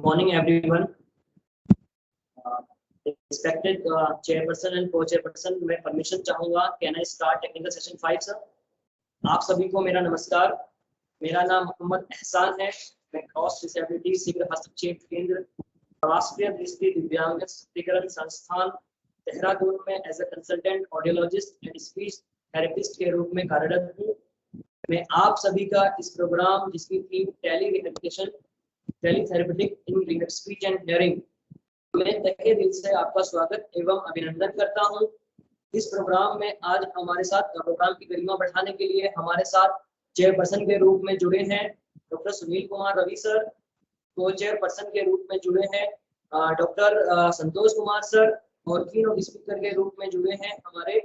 morning, everyone. Respected chairperson and co-chairperson, मैं permission चाहूँगा. Can I start technical session 5, sir? आप सभी को मेरा नमस्कार. मेरा नाम मोहम्मद एहसान है. मैं क्रॉस डिसेबिलिटी शीघ्र हस्तक्षेप केंद्र राष्ट्रीय दृष्टि दिव्यांग सशक्तिकरण संस्थान देहरादून में as a consultant audiologist and speech therapist के रूप में कार्यरत हूँ. मैं आप सभी का इस प्रोग्राम जिसकी theme tele rehabilitation teletherapeutic in speech and hearing मैं तहे दिल से आपका स्वागत एवं अभिनंदन करता हूं. इस प्रोग्राम में आज हमारे साथ प्रोग्राम की गरिमा बढ़ाने के लिए हमारे साथ चेयरपर्सन के रूप में जुड़े हैं डॉक्टर सुनील कुमार रवि सर. को चेयरपर्सन के रूप में जुड़े हैं डॉक्टर संतोष कुमार सर और कीनोट स्पीकर के रूप में जुड़े हैं हमारे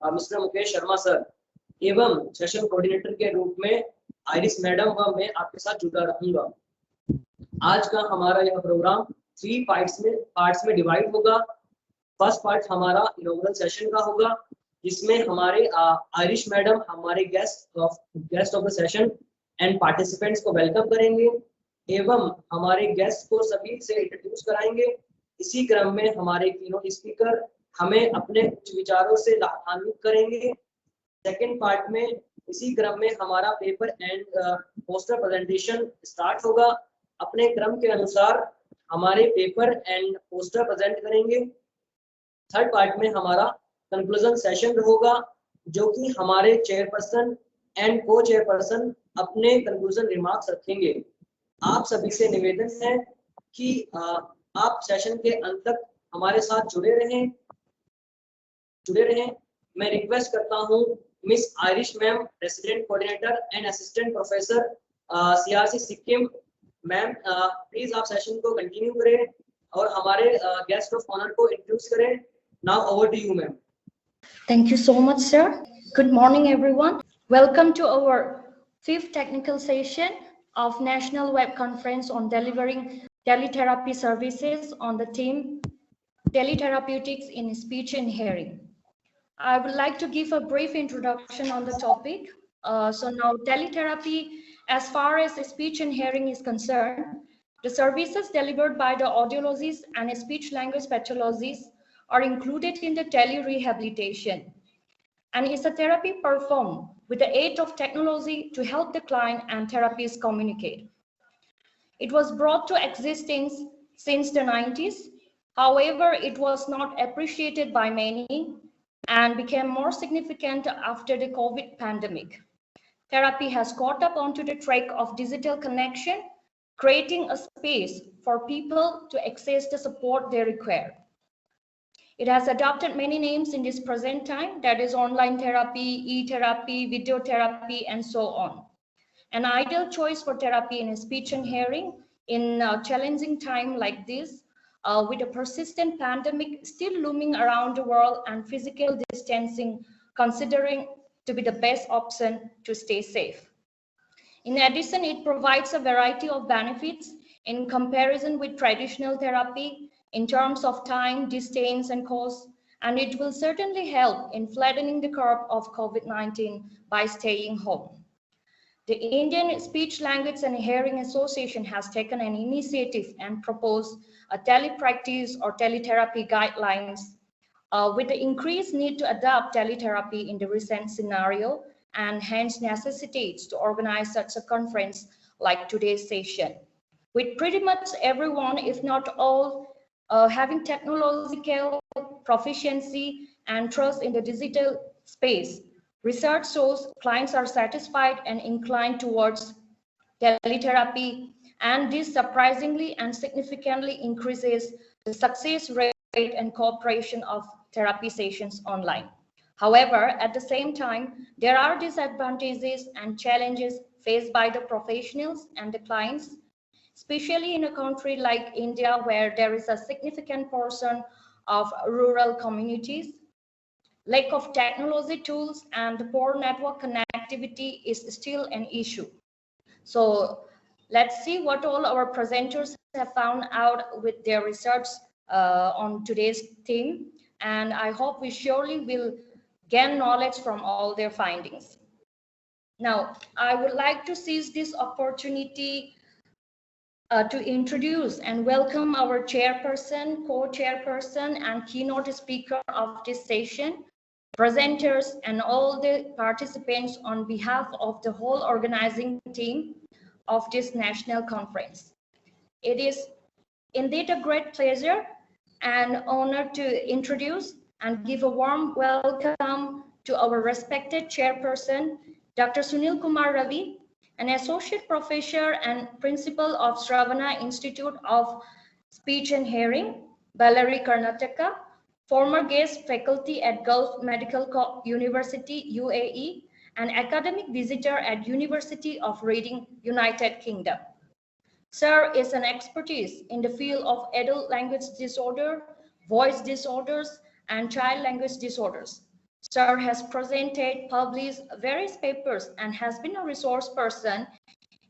मिस्टर मुकेश शर्मा सर एवं सेशन कोऑर्डिनेटर के रूप में आइरिस मैडम व मैं आपके साथ जुड़ा रहूंगा. आज का हमारा यह प्रोग्राम 3 पार्ट्स में डिवाइड होगा. फर्स्ट पार्ट हमारा इनॉग्रल सेशन का होगा जिसमें हमारे आइरिश मैडम हमारे guest of the session and participants को वेलकम करेंगे एवं हमारे गेस्ट को सभी से इंट्रोड्यूस कराएंगे. इसी क्रम में हमारे कीनोट स्पीकर हमें अपने कुछ विचारों से लाभान्वित करेंगे. सेकेंड पार्ट में इसी क्रम में हमारा paper and poster presentation start होगा. अपने क्रम के अनुसार हमारे पेपर एंड पोस्टर प्रेजेंट करेंगे. थर्ड पार्ट में हमारा कंक्लूजन सेशन होगा जो कि हमारे चेयरपर्सन एंड को चेयरपर्सन अपने कंक्लूजन रिमार्क्स रखेंगे. आप सभी से निवेदन है कि आप सेशन के अंत तक हमारे साथ जुड़े रहें. मैं रिक्वेस्ट करता हूं miss Irish ma'am resident coordinator and assistant professor CRC Sikkim ma'am please आप सेशन को कंटिन्यू करें और हमारे गेस्ट ऑफ ऑनर को इंट्रोड्यूस करें. Now over to you ma'am. Thank you so much, sir. Good morning, everyone. Welcome to our 5th technical session of National Web Conference on delivering teletherapy services on the theme Teletherapeutics in Speech and Hearing. I would like to give a brief introduction on the topic. So now teletherapy, as far as speech and hearing is concerned, the services delivered by the audiologists and speech language pathologists are included in the telerehabilitation and is a therapy performed with the aid of technology to help the client and therapists communicate. It was brought to existence since the 90s. However, it was not appreciated by many and became more significant after the COVID pandemic. Therapy has caught up onto the track of digital connection, creating a space for people to access the support they require. It has adopted many names in this present time, that is online therapy, e-therapy, video therapy, and so on. An ideal choice for therapy in speech and hearing in a challenging time like this, with a persistent pandemic still looming around the world and physical distancing considering to be the best option to stay safe. In addition, it provides a variety of benefits in comparison with traditional therapy in terms of time, distance, and cost, and it will certainly help in flattening the curve of COVID-19 by staying home. The Indian Speech, Language and Hearing Association has taken an initiative and proposed a telepractice or teletherapy guidelines with the increased need to adopt teletherapy in the recent scenario and hence necessitates to organize such a conference like today's session. With pretty much everyone, if not all, having technological proficiency and trust in the digital space, research shows clients are satisfied and inclined towards teletherapy, and this surprisingly and significantly increases the success rate and cooperation of therapy sessions online. However, at the same time, there are disadvantages and challenges faced by the professionals and the clients, especially in a country like India, where there is a significant portion of rural communities. Lack of technology tools and poor network connectivity is still an issue. So let's see what all our presenters have found out with their research on today's theme. And I hope we surely will gain knowledge from all their findings. Now, I would like to seize this opportunity to introduce and welcome our chairperson, co-chairperson, and keynote speaker of this session, presenters, and all the participants on behalf of the whole organizing team of this national conference. It is indeed a great pleasure and honor to introduce and give a warm welcome to our respected chairperson, Dr. Sunil Kumar Ravi, an associate professor and principal of Sravana Institute of Speech and Hearing, Bellary, Karnataka, former guest faculty at Gulf Medical University, UAE, and academic visitor at University of Reading, United Kingdom. Sir is an expertise in the field of adult language disorder, voice disorders, and child language disorders. Sir has presented, published various papers, and has been a resource person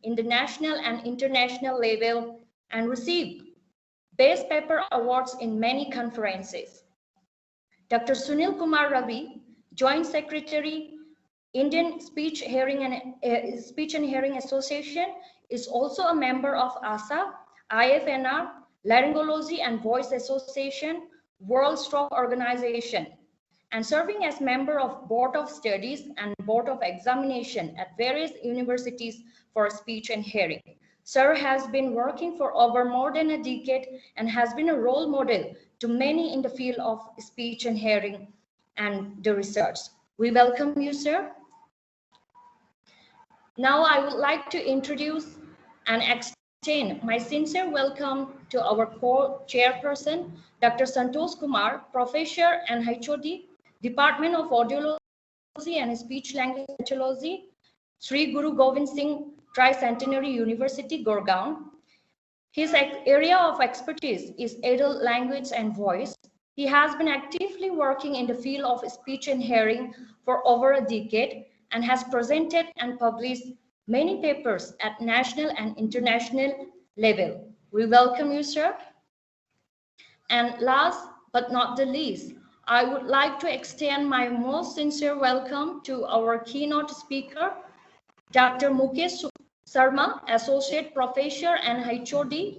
in the national and international level and received Best Paper Awards in many conferences. Dr. Sunil Kumar Ravi, Joint Secretary, Indian Speech and Hearing Association, is also a member of ASA, IFNR, Laryngology and Voice Association, World Stroke Organization, and serving as member of Board of Studies and Board of Examination at various universities for speech and hearing. Sir has been working for over more than a decade and has been a role model to many in the field of speech and hearing and the research. We welcome you, sir. Now I would like to introduce and extend my sincere welcome to our co-chairperson, Dr. Santosh Kumar, Professor and HOD, Department of Audiology and Speech Language Pathology, Sri Guru Gobind Singh Tricentenary University, Gurgaon. His area of expertise is adult language and voice. He has been actively working in the field of speech and hearing for over a decade and has presented and published many papers at national and international level. We welcome you, sir. And last but not the least, I would like to extend my most sincere welcome to our keynote speaker, Dr. Mukesh Sarma, Associate Professor and HOD,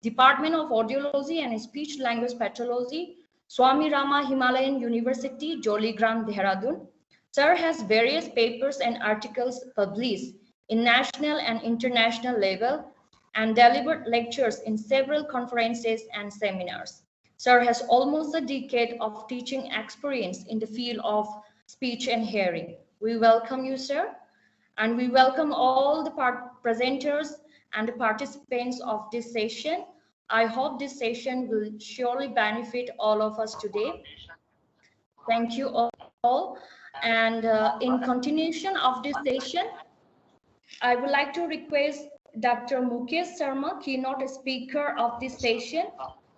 Department of Audiology and Speech Language Pathology, Swami Rama Himalayan University, Joligram, Dehradun. Sir has various papers and articles published in national and international level and delivered lectures in several conferences and seminars. Sir has almost a decade of teaching experience in the field of speech and hearing. We welcome you, sir, and we welcome all the presenters and the participants of this session. I hope this session will surely benefit all of us today. Thank you all. And in continuation of this session, I would like to request Dr. Mukesh Sarma, keynote speaker of this session,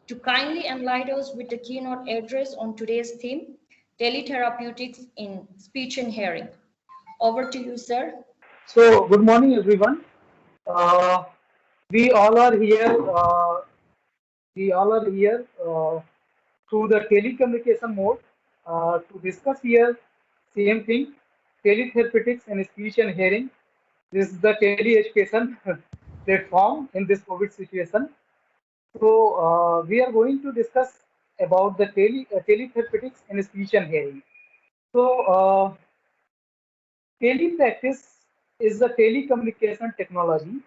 to kindly enlighten us with the keynote address on today's theme, teletherapeutics in speech and hearing. Over to you, sir. So, good morning, everyone. We all are here. Through the telecommunication mode to discuss here same thing, teletherapeutics in speech and hearing. This is the tele-education platform in this COVID situation. So we are going to discuss about the teletherapeutics in speech and hearing. So telepractice is a telecommunication technology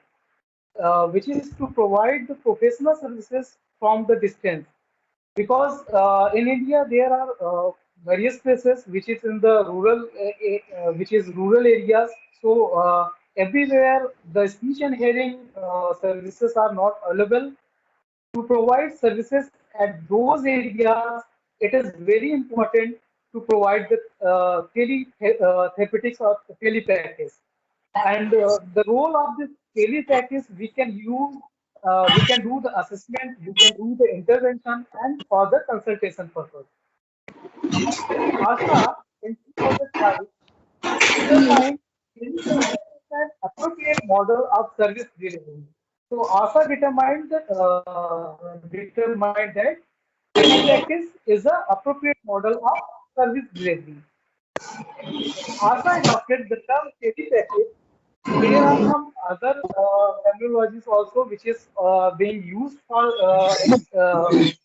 which is to provide the professional services from the distance. Because in India there are various places which is in the rural, rural areas. So everywhere the speech and hearing services are not available. To provide services at those areas, it is very important to provide the therapeutics or telepractice. And the role of this telepractice, we can use, we can do the assessment, we can do the intervention, and for the consultation purpose. ASA in 2005 determined an appropriate model of service delivery. So ASA determined that telepractice is an appropriate model of service delivery. ASA adopted the term telepractice There are some other terminologies also which is being used for which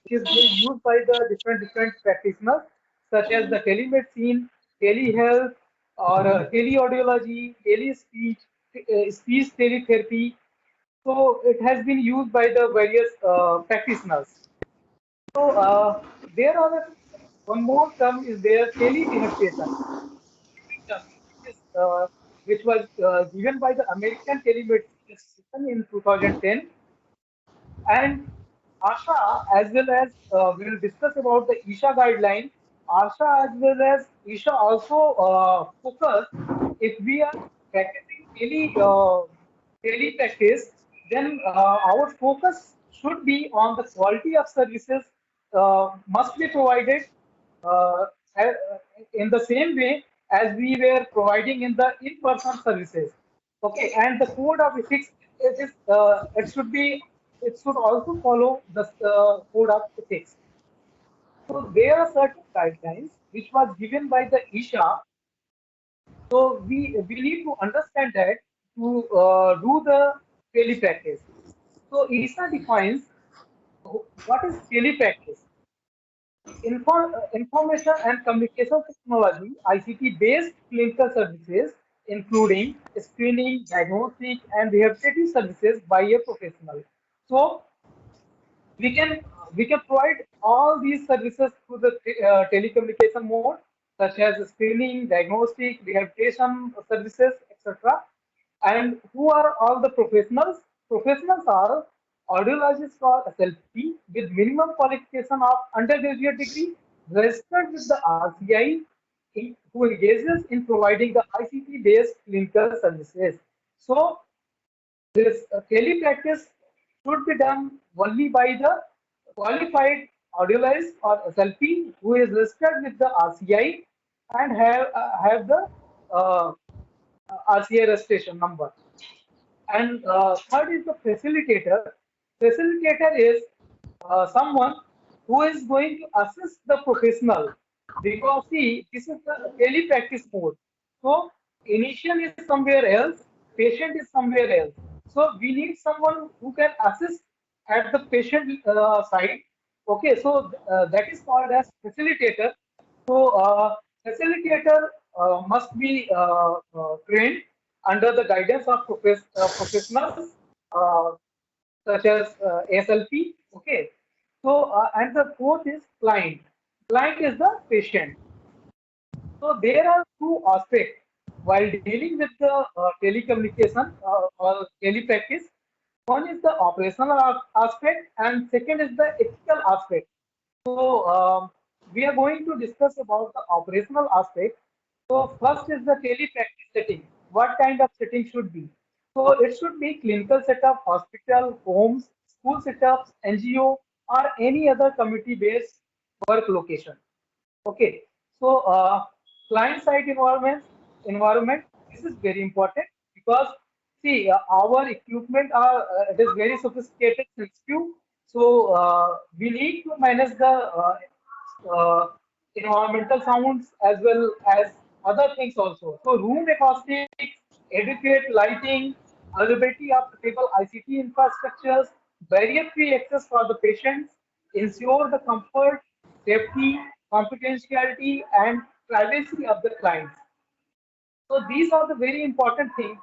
is being used by the different practitioners, such as the telemedicine, telehealth, or teleaudiology, telespeech, speech teletherapy. So it has been used by the various practitioners. So there are one more term is there, telerehabilitation, which was given by the American Telemedicine Association in 2010, and ASHA, as well as we'll discuss about the ISHA guideline. ASHA as well as ISHA also focus, if we are practicing daily practice, then our focus should be on the quality of services must be provided uh, a- in the same way as we were providing in the in-person services. Okay, and the code of ethics, it should be, it should also follow the code of ethics. So there are certain guidelines which was given by the ISHA. So we need to understand that to do the daily practice. So ISHA defines what is daily practice. Information and communication technology (ICT) based clinical services, including screening, diagnostic, and rehabilitative services by a professional. So we can we can provide all these services through the telecommunication mode, such as screening, diagnostic, rehabilitation services, etc. And who are all the professionals? Professionals are audiologists or SLP with minimum qualification of undergraduate degree, registered with the RCI, who engages in providing the ICT-based clinical services. So this telepractice should be done only by the qualified audiologist or SLP who is registered with the RCI and have the uh, RCI registration number. And third is the facilitator. Facilitator is someone who is going to assist the professional, because see, this is the daily practice mode. So initial is somewhere else, patient is somewhere else. So we need someone who can assist at the patient side. Okay, so that is called as facilitator. So facilitator must be trained under the guidance of professionals uh, such as SLP. Okay. So and the fourth is client. Client is the patient. So there are two aspects while dealing with the telecommunication or telepractice. One is the operational aspect, and second is the ethical aspect. So we are going to discuss about the operational aspect. So first is the telepractice setting. What kind of setting should be? So it should be clinical setup, hospital, homes, school setups, NGO, or any other community-based work location. Okay. So client side environment, this is very important, because see our equipment are it is very sophisticated, sensitive. So we need to manage the uh, environmental sounds as well as other things also. So room acoustics, adequate lighting, availability of suitable ICT infrastructures, barrier-free access for the patients, ensure the comfort, safety, confidentiality, and privacy of the clients. So these are the very important things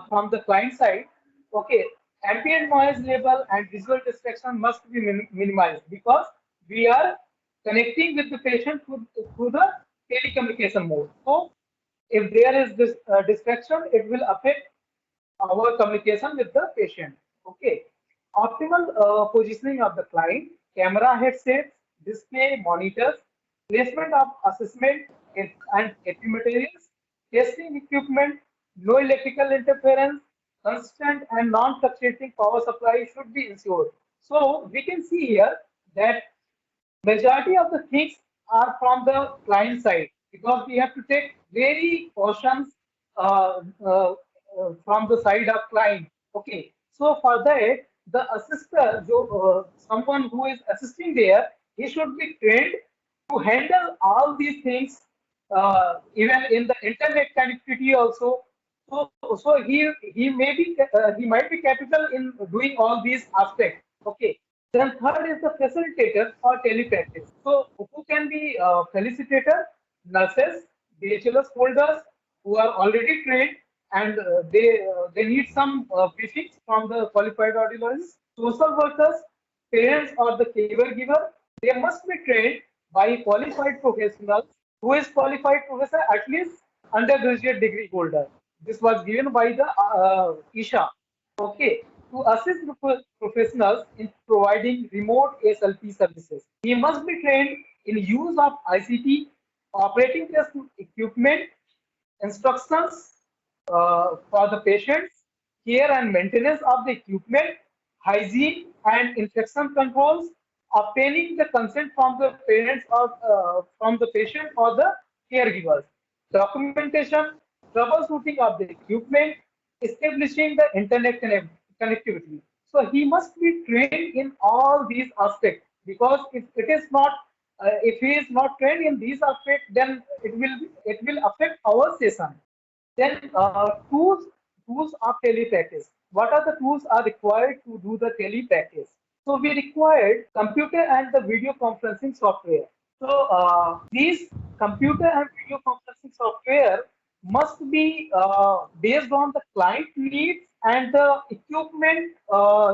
from the client side. Okay, ambient noise level and visual distraction must be minimized, because we are connecting with the patient through the telecommunication mode. So if there is this distraction, it will affect our communication with the patient. Okay. Optimal positioning of the client, camera headsets, display monitors, placement of assessment and materials, testing equipment, no electrical interference, constant and non-fluctuating power supply should be ensured. So we can see here that majority of the things are from the client side, because we have to take very cautions from the side of client. Okay, so for that, the assister, someone who is assisting there, he should be trained to handle all these things, even in the internet connectivity also. So he may be he might be capable in doing all these aspects. Okay. Then third is the facilitator or telepractice. So who can be facilitator? Nurses, BHLS holders who are already trained and they need some briefings from the qualified audiologists. Social workers, parents or the caregiver, they must be trained by qualified professionals. Who is qualified professor? At least undergraduate degree holder. This was given by the Isha. Okay, to assist the professionals in providing remote SLP services. He must be trained in use of ICT, operating test equipment, instructions for the patients, care and maintenance of the equipment, hygiene and infection controls, obtaining the consent from the parents or from the patient or the caregivers, documentation, troubleshooting of the equipment, establishing the internet connectivity. So he must be trained in all these aspects because if it is not if he is not trained in these aspects, then it will affect our session. Then tools of telepractice. What are the tools are required to do the telepractice? So we required computer and the video conferencing software. So these computer and video conferencing software must be based on the client needs and the equipment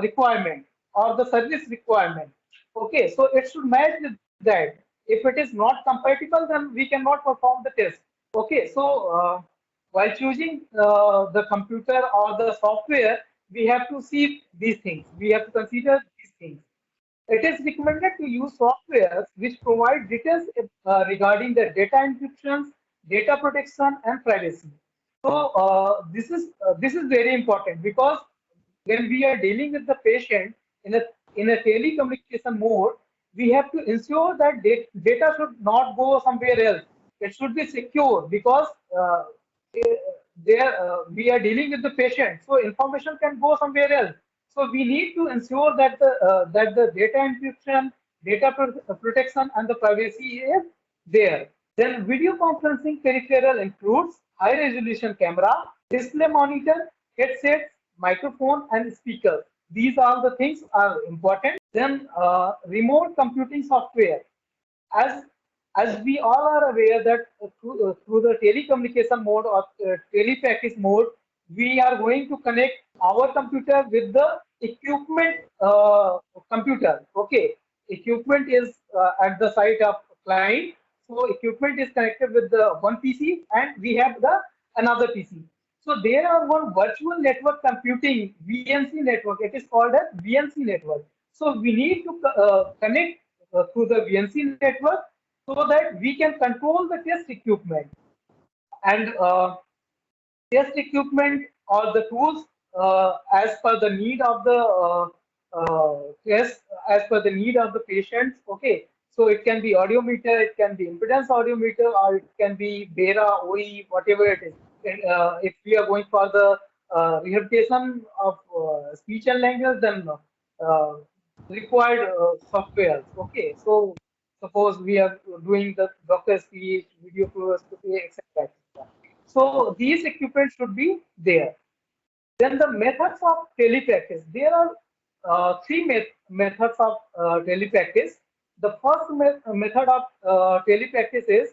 requirement or the service requirement. Okay, so it should match with that. If it is not compatible, then we cannot perform the test. Okay, so while choosing the computer or the software, we have to see these things. We have to consider these things. It is recommended to use softwares which provide details regarding the data encryptions, data protection, and privacy. So this is very important because when we are dealing with the patient in a telecommunication mode, we have to ensure that data should not go somewhere else. It should be secure because there we are dealing with the patient, so information can go somewhere else. So we need to ensure that the data encryption, data protection, and the privacy is there. Then video conferencing peripheral includes high resolution camera, display monitor, headsets, microphone, and speakers. These all the things are important. Then remote computing software. As as we all are aware that through the telecommunication mode or telepractice mode, we are going to connect our computer with the equipment computer. Okay, equipment is at the site of client, so equipment is connected with the one PC, and we have the another PC. So there are one virtual network computing VNC network. It is called as VNC network. So we need to connect through the VNC network so that we can control the test equipment. And test equipment or the tools as per the need of the test, as per the need of the patients. Okay, so it can be audiometer, it can be impedance audiometer, or it can be Bera, OE, whatever it is. If we are going for the rehabilitation of speech and language, then required software. Okay, so suppose we are doing the doctor speech, video fluoroscopy, etc. So these equipment should be there. Then the methods of telepractice. There are three methods of telepractice. The first method of telepractice is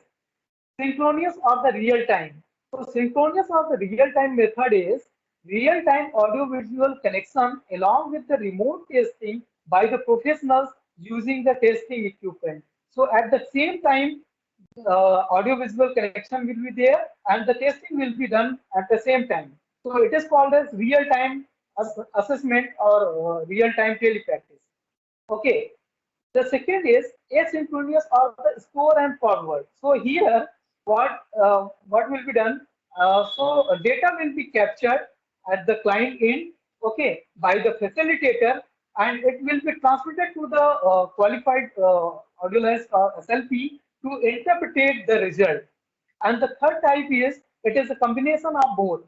synchronous or the real time. So synchronous or the real time method is real time audio visual connection along with the remote testing by the professionals using the testing equipment. So at the same time, audio visual connection will be there and the testing will be done at the same time. So it is called as real time assessment or real time telepractice. Okay. The second is asynchronous or the store and forward. So here, what will be done? So data will be captured at the client end, okay, by the facilitator, and it will be transmitted to the qualified audiologist or SLP to interpret the result. And the third type is it is a combination of both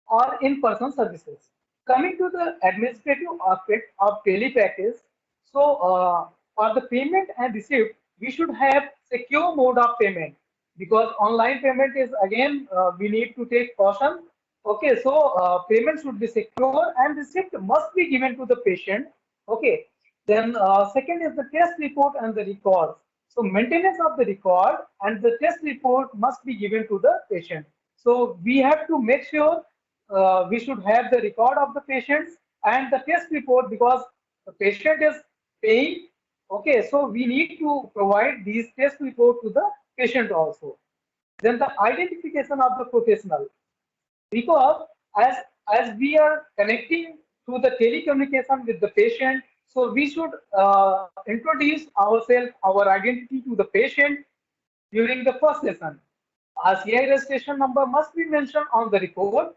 or in-person services. Coming to the administrative aspect of telepractice, so for the payment and receipt, we should have secure mode of payment. because online payment is again we need to take caution. Okay, so payment should be secure and receipt must be given to the patient. Okay, then second is the test report and the records. So maintenance of the record and the test report must be given to the patient. So we have to make sure we should have the record of the patients and the test report because the patient is paying. Okay, so we need to provide these test report to the patient also. Then the identification of the professional, because as we are connecting through the telecommunication with the patient, so we should introduce ourselves, our identity to the patient during the first session. Our CI registration number must be mentioned on the report.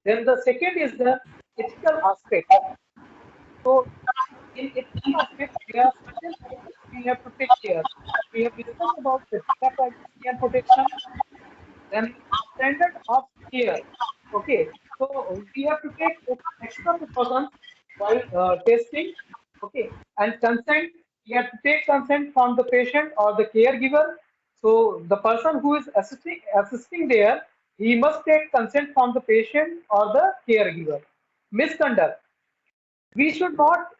Then the second is the ethical aspect. So in ethical aspect, there are certain things we have to take care. We have discussed about the data privacy and protection, then standard of care. Okay, so we have to take extra precautions while testing. Okay, and consent, we have to take consent from the patient or the caregiver. So the person who is assisting there, he must take consent from the patient or the caregiver. Misconduct, we should not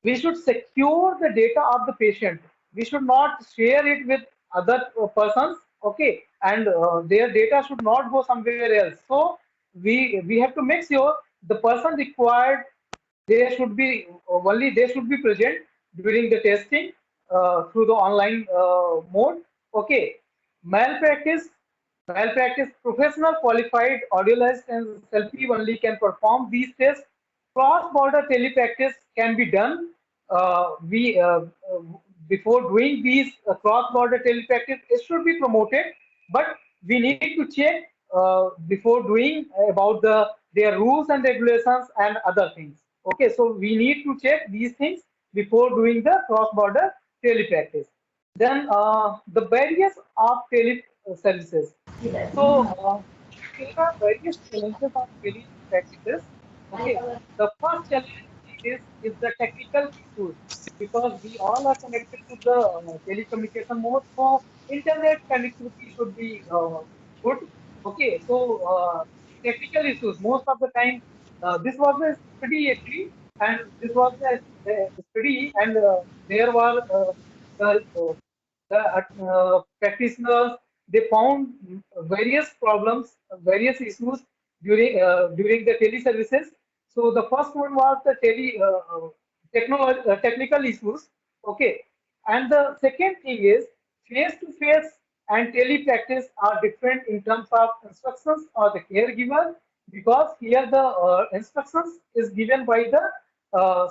we should secure the data of the patient. We should not share it with other persons. Okay, and their data should not go somewhere else. So we have to make sure the person required, they should be only they should be present during the testing through the online mode. Okay, malpractice. Malpractice, professional qualified audiologist and selfie only can perform these tests. Cross-border telepractice can be done. We before doing these cross-border telepractice, it should be promoted, but we need to check before doing about their rules and regulations and other things. Okay, so we need to check these things before doing the cross-border telepractice. Then the barriers of tele services. So there are various challenges of daily practices. Okay, the first challenge is the technical issues because we all are connected to the telecommunication mode. So internet connectivity should be good. Okay, so technical issues most of the time. This was a study actually, and this was a study, and there were the practitioners, they found various problems, various issues during the teleservices. So the first one was the technical issues. Okay, and the second thing is face-to-face and telepractice are different in terms of instructions or the caregiver, because here the instructions is given by the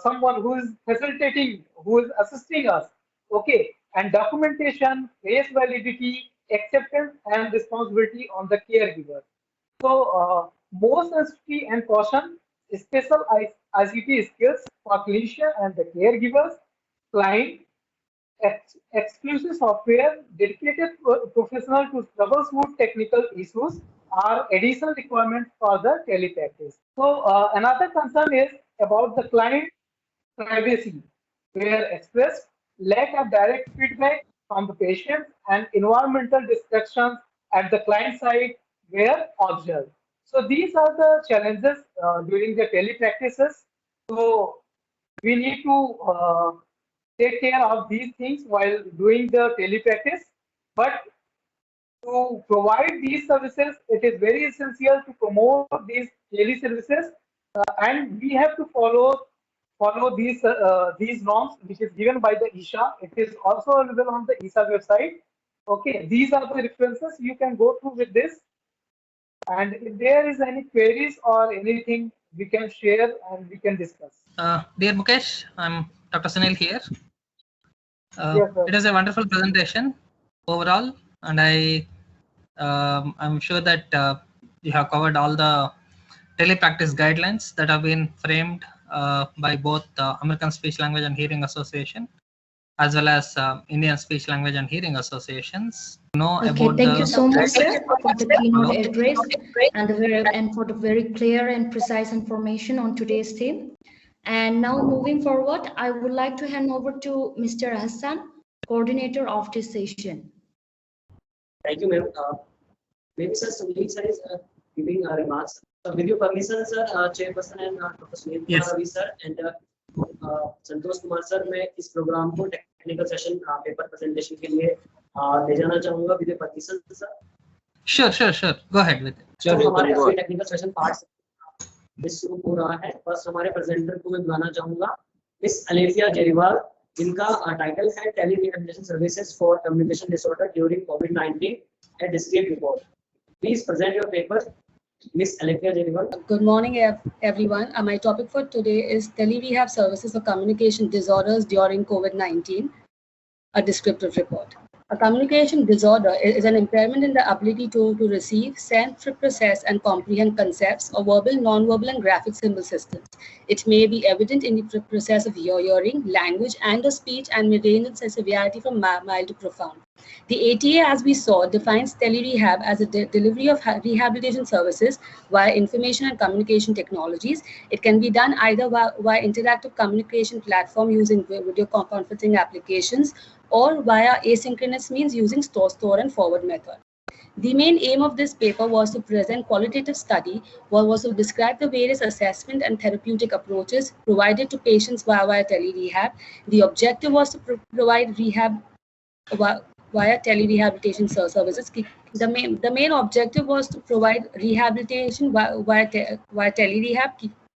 someone who is facilitating, who is assisting us. Okay, and documentation, case validity, acceptance, and responsibility on the caregiver. So, more sensitivity and caution, special ICT skills for clinician and the caregivers, client, exclusive software, dedicated professional to troubleshoot technical issues are additional requirements for the telepractice. So, another concern is about the client privacy, where expressed lack of direct feedback from the patient and environmental distractions at the client side were observed. So these are the challenges during the telepractices. So we need to take care of these things while doing the telepractice. But to provide these services, it is very essential to promote these teleservices, and we have to follow these norms, which is given by the ISHA. It is also available on the ISHA website. Okay, these are the references you can go through with this. And if there is any queries or anything, we can share and we can discuss. Dear Mukesh, I'm Dr. Sunil here. Yes, sir. It is a wonderful presentation overall, and I'm sure that you have covered all the telepractice guidelines that have been framed by both the American Speech Language and Hearing Association as well as Indian Speech Language and Hearing Associations. Okay, thank you so much, sir, for the keynote address and for the very clear and precise information on today's theme. And now moving forward, I would like to hand over to Mr. Hassan, coordinator of this session. Thank you, ma'am. Maybe Sir Sunil sir is giving remarks. With your permission, sir, Chairperson and Dr. Sunil Yes. Kumar Ravi sir and Santosh Kumar sir, मैं इस programme को technical session paper presentation के लिए ले जाना चाहूंगा with permission sir. Sure. Go ahead with it. जो हमारे अभी टेक्निकल सेशन पार्ट मिस शुरू हो रहा है, बस हमारे प्रेजेंटर को मैं बुलाना चाहूंगा मिस अलेफिया जेरीवाल. इनका टाइटल है tele rehabilitation services for communication disorder during कोविड-19 a descript report. Please present your paper, Miss Alethea Jeriwal. Good morning, everyone. My topic for today is tele-rehab services for communication disorders during COVID-19, a descriptive report. A communication disorder is an impairment in the ability to receive, send, process, and comprehend concepts of verbal, non-verbal, and graphic symbol systems. It may be evident in the process of hearing, language, and or speech, and may range in severity from mild to profound. The ATA, as we saw, defines tele-rehab as a delivery of rehabilitation services via information and communication technologies. It can be done either via interactive communication platform using video conferencing applications or via asynchronous means using store and forward method. The main aim of this paper was to present qualitative study, was to describe the various assessment and therapeutic approaches provided to patients via tele-rehab. The objective was to provide rehab via tele-rehabilitation services. The main objective was to provide rehabilitation via tele-rehab,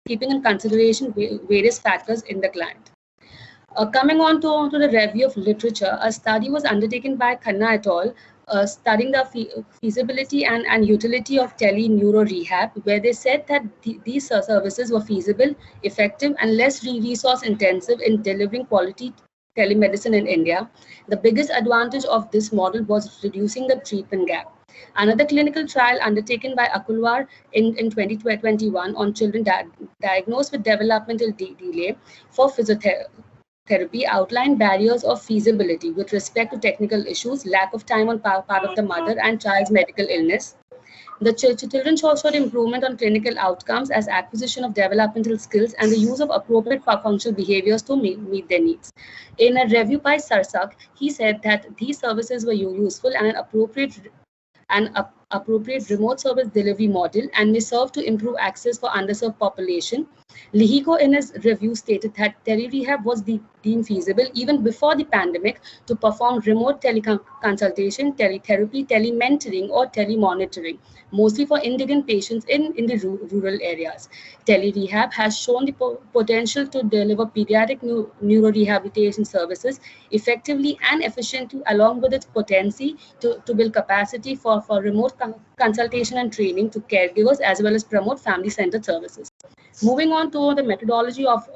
keeping in consideration various factors in the client. Coming on to the review of literature, a study was undertaken by Khanna et al. Studying the feasibility and utility of tele-neuro rehab, where they said that these services were feasible, effective, and less resource intensive in delivering quality telemedicine in India. The biggest advantage of this model was reducing the treatment gap. Another clinical trial undertaken by Akulwar in 2021 on children diagnosed with developmental delay for physiotherapy outlined barriers of feasibility with respect to technical issues, lack of time on part of the mother, and child's medical illness. The children showed improvement on clinical outcomes as acquisition of developmental skills and the use of appropriate functional behaviors to meet their needs. In a review by Sarsak, he said that these services were useful and an appropriate remote service delivery model and may serve to improve access for underserved population. Lihiko in his review stated that tele-rehab was deemed feasible even before the pandemic to perform remote teleconsultation, teletherapy, telementoring, or telemonitoring, mostly for indigent patients in the rural areas. Tele-rehab has shown the potential to deliver pediatric neurorehabilitation services effectively and efficiently, along with its potency to build capacity for remote consultation and training to caregivers, as well as promote family-centered services. Moving on to the methodology of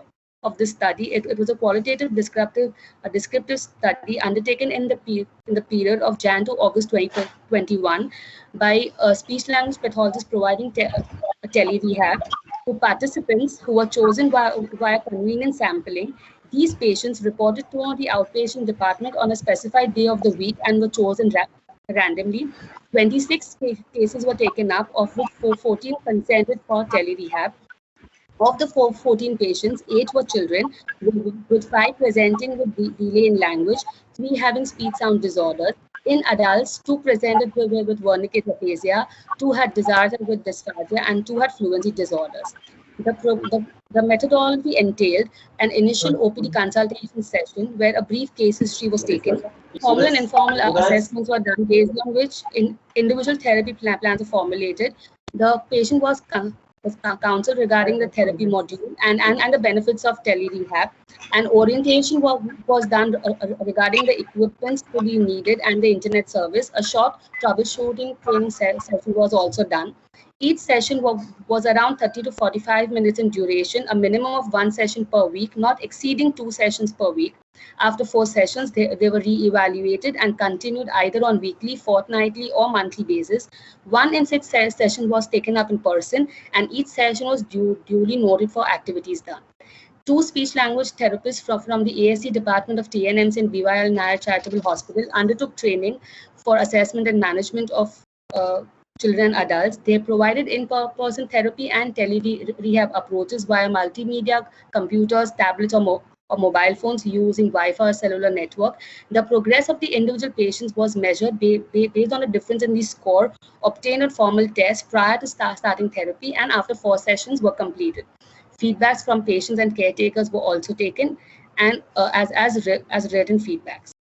this study, it was a qualitative descriptive study undertaken in the period of Jan to August 2021 by a speech language pathologist providing tele-rehab to participants who were chosen via convenient sampling. These patients reported to the outpatient department on a specified day of the week and were chosen randomly. 26 cases were taken up, of which 14 consented for tele-rehab. Of the 14 patients, 8 were children, with 5 presenting with delay in language, 3 having speech sound disorders. In adults, 2 presented with Wernicke's aphasia, 2 had disorder with dysphagia, and 2 had fluency disorders. The methodology entailed an initial OPD consultation session where a brief case history was taken. Formal and informal assessments were done based on which individual therapy plans were formulated. The patient was counseled regarding the therapy module and the benefits of tele-rehab. And orientation was done regarding the equipments to be needed and the internet service. A short troubleshooting training session was also done. Each session was around 30 to 45 minutes in duration, a minimum of 1 session per week, not exceeding 2 sessions per week. After 4 sessions, they were re-evaluated and continued either on weekly, fortnightly, or monthly basis. 1 in 6 session was taken up in person, and each session was duly noted for activities done. 2 speech language therapists from the ASC department of TNMs in BYL Nair Charitable Hospital undertook training for assessment and management of children and adults. They provided in-person therapy and tele-rehab approaches via multimedia, computers, tablets, or or mobile phones using Wi-Fi or cellular network. The progress of the individual patients was measured based on a difference in the score obtained on formal tests prior to starting therapy and after 4 sessions were completed. Feedbacks from patients and caretakers were also taken and as written feedbacks.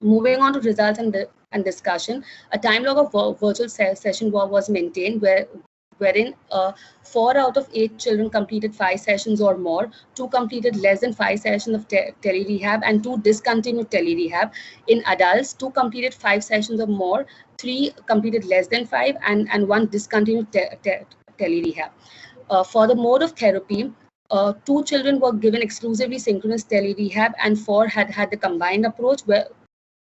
Moving on to results and discussion, a time log of virtual session was maintained wherein 4 out of 8 children completed 5 sessions or more, 2 completed less than 5 sessions of tele-rehab and 2 discontinued tele-rehab. In adults, 2 completed 5 sessions or more, 3 completed less than 5 and 1 discontinued tele-rehab. For the mode of therapy, 2 children were given exclusively synchronous tele-rehab and 4 had the combined approach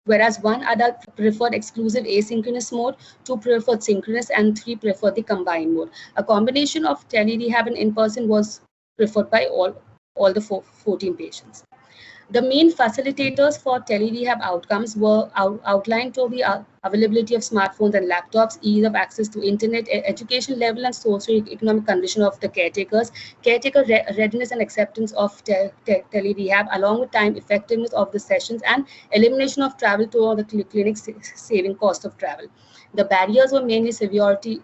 whereas 1 adult preferred exclusive asynchronous mode, 2 preferred synchronous, and 3 preferred the combined mode. A combination of tele-rehab and in-person was preferred by all the 14 patients. The main facilitators for tele-rehab outcomes were outlined to be availability of smartphones and laptops, ease of access to internet, education level and socio-economic condition of the caretakers, caretaker readiness and acceptance of tele-rehab, along with time effectiveness of the sessions and elimination of travel to the clinic, saving cost of travel. The barriers were mainly the severity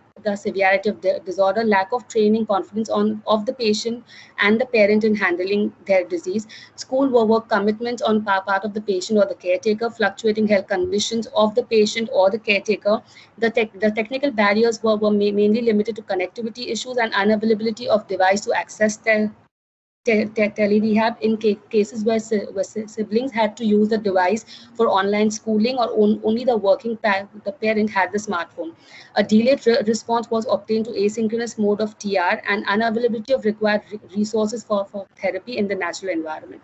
of the disorder, lack of training, confidence of the patient and the parent in handling their disease, school work commitments on part of the patient or the caretaker, fluctuating health conditions of the patient or the caretaker. The technical barriers were mainly limited to connectivity issues and unavailability of device to access tele-rehab in cases where siblings had to use the device for online schooling or only the parent had the smartphone. A delayed response was obtained to asynchronous mode of TR and unavailability of required resources for therapy in the natural environment.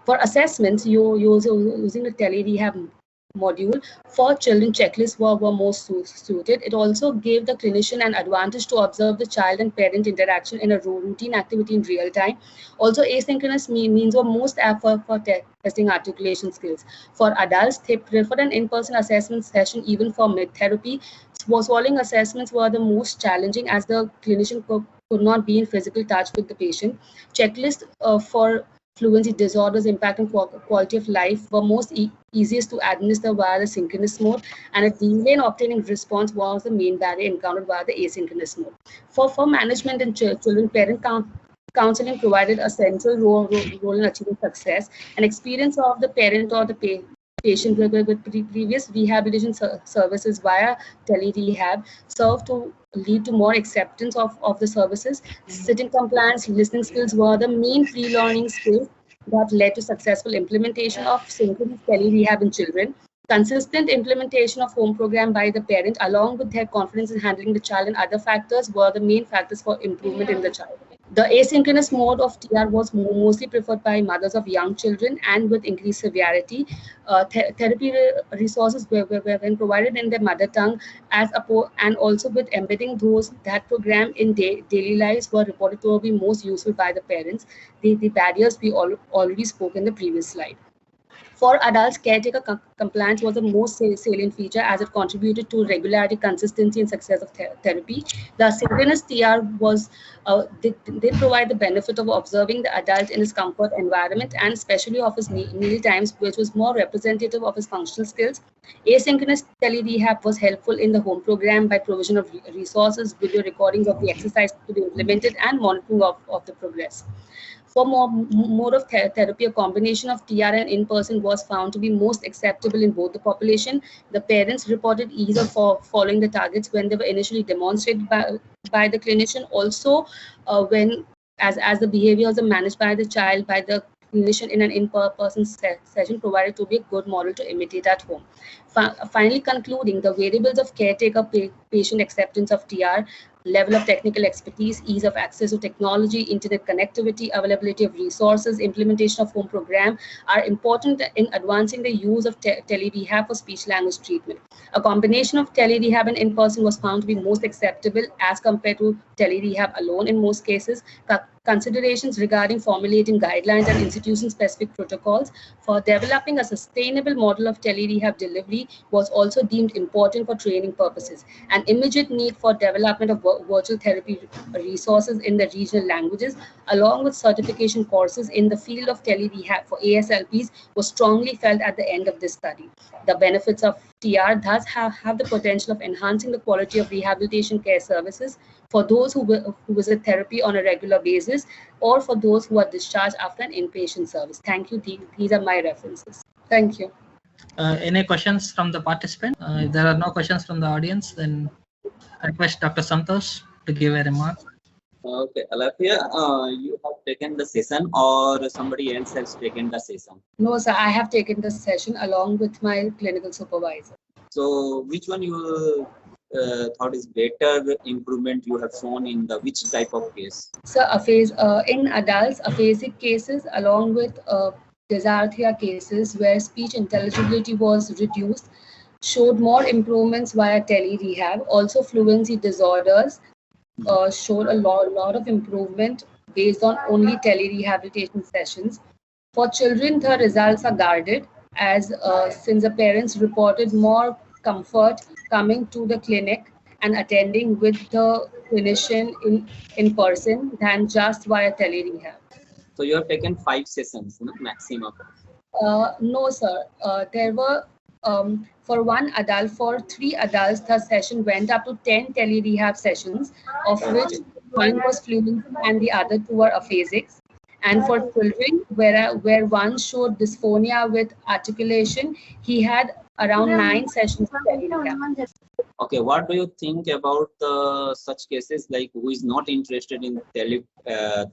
For assessments, using the tele-rehab module for children, checklists were most suited. It also gave the clinician an advantage to observe the child and parent interaction in a routine activity in real time. Also, asynchronous means were most apt for testing articulation skills. For adults, they preferred an in-person assessment session even for mid-therapy. Swallowing assessments were the most challenging as the clinician could not be in physical touch with the patient. Checklists for fluency disorders impacting quality of life were most easiest to administer via the synchronous mode, and a delay in obtaining response was the main barrier encountered via the asynchronous mode. For management and children, parent counseling provided a central role in achieving success. An experience of the parent or the patient with previous rehabilitation services via tele-rehab served to lead to more acceptance of the services. Sitting compliance, listening skills were the main pre-learning skills that led to successful implementation of synchronous tele-rehab in children. Consistent implementation of home program by the parent along with their confidence in handling the child and other factors were the main factors for improvement in the child. The asynchronous mode of TR was mostly preferred by mothers of young children and with increased severity. Therapy resources were when provided in their mother tongue and also with embedding that program in daily lives were reported to be most useful by the parents. The barriers we already spoke in the previous slide. For adults, caretaker compliance was the most salient feature as it contributed to regularity, consistency, and success of therapy. The synchronous TR was, they provide the benefit of observing the adult in his comfort environment and especially of his meal times, which was more representative of his functional skills. Asynchronous tele-rehab was helpful in the home program by provision of resources, video recordings of the exercise to be implemented, and monitoring of the progress. For mode of therapy, a combination of TR and in-person was found to be most acceptable in both the population. The parents reported ease of following the targets when they were initially demonstrated by the clinician. Also, when as the behaviors are managed by the child by the clinician in an in-person session provided to be a good model to imitate at home. Finally, concluding, the variables of caretaker patient acceptance of TR, level of technical expertise, ease of access to technology, internet connectivity, availability of resources, implementation of home program are important in advancing the use of tele-rehab for speech-language treatment. A combination of tele-rehab and in-person was found to be most acceptable as compared to tele-rehab alone in most cases. considerations regarding formulating guidelines and institution-specific protocols for developing a sustainable model of tele-rehab delivery was also deemed important for training purposes. An immediate need for development of virtual therapy resources in the regional languages, along with certification courses in the field of tele-rehab for ASLPs, was strongly felt at the end of this study. The benefits of TR thus have the potential of enhancing the quality of rehabilitation care services for those who visit therapy on a regular basis, or for those who are discharged after an inpatient service. Thank you. These are my references. Thank you. Any questions from the participant? If there are no questions from the audience, then I request Dr. Santosh to give a remark. Okay, Alafia, you have taken the session or somebody else has taken the session? No, sir, I have taken the session along with my clinical supervisor. So which one you thought is better improvement you have shown in the which type of case? So in adults, aphasic cases along with dysarthria cases where speech intelligibility was reduced showed more improvements via tele-rehab. Also, fluency disorders showed a lot of improvement based on only tele-rehabilitation sessions. For children, the results are guarded as since the parents reported more comfort coming to the clinic and attending with the clinician in person than just via tele-rehab. So you have taken 5 sessions, no, maximum. No, sir. There were for one adult, for 3 adults, the session went up to 10 tele-rehab sessions, of which one was fluency and the other 2 were aphasics. And for children, where one showed dysphonia with articulation, he had around 9 sessions of tele-rehab. Okay, what do you think about such cases like who is not interested in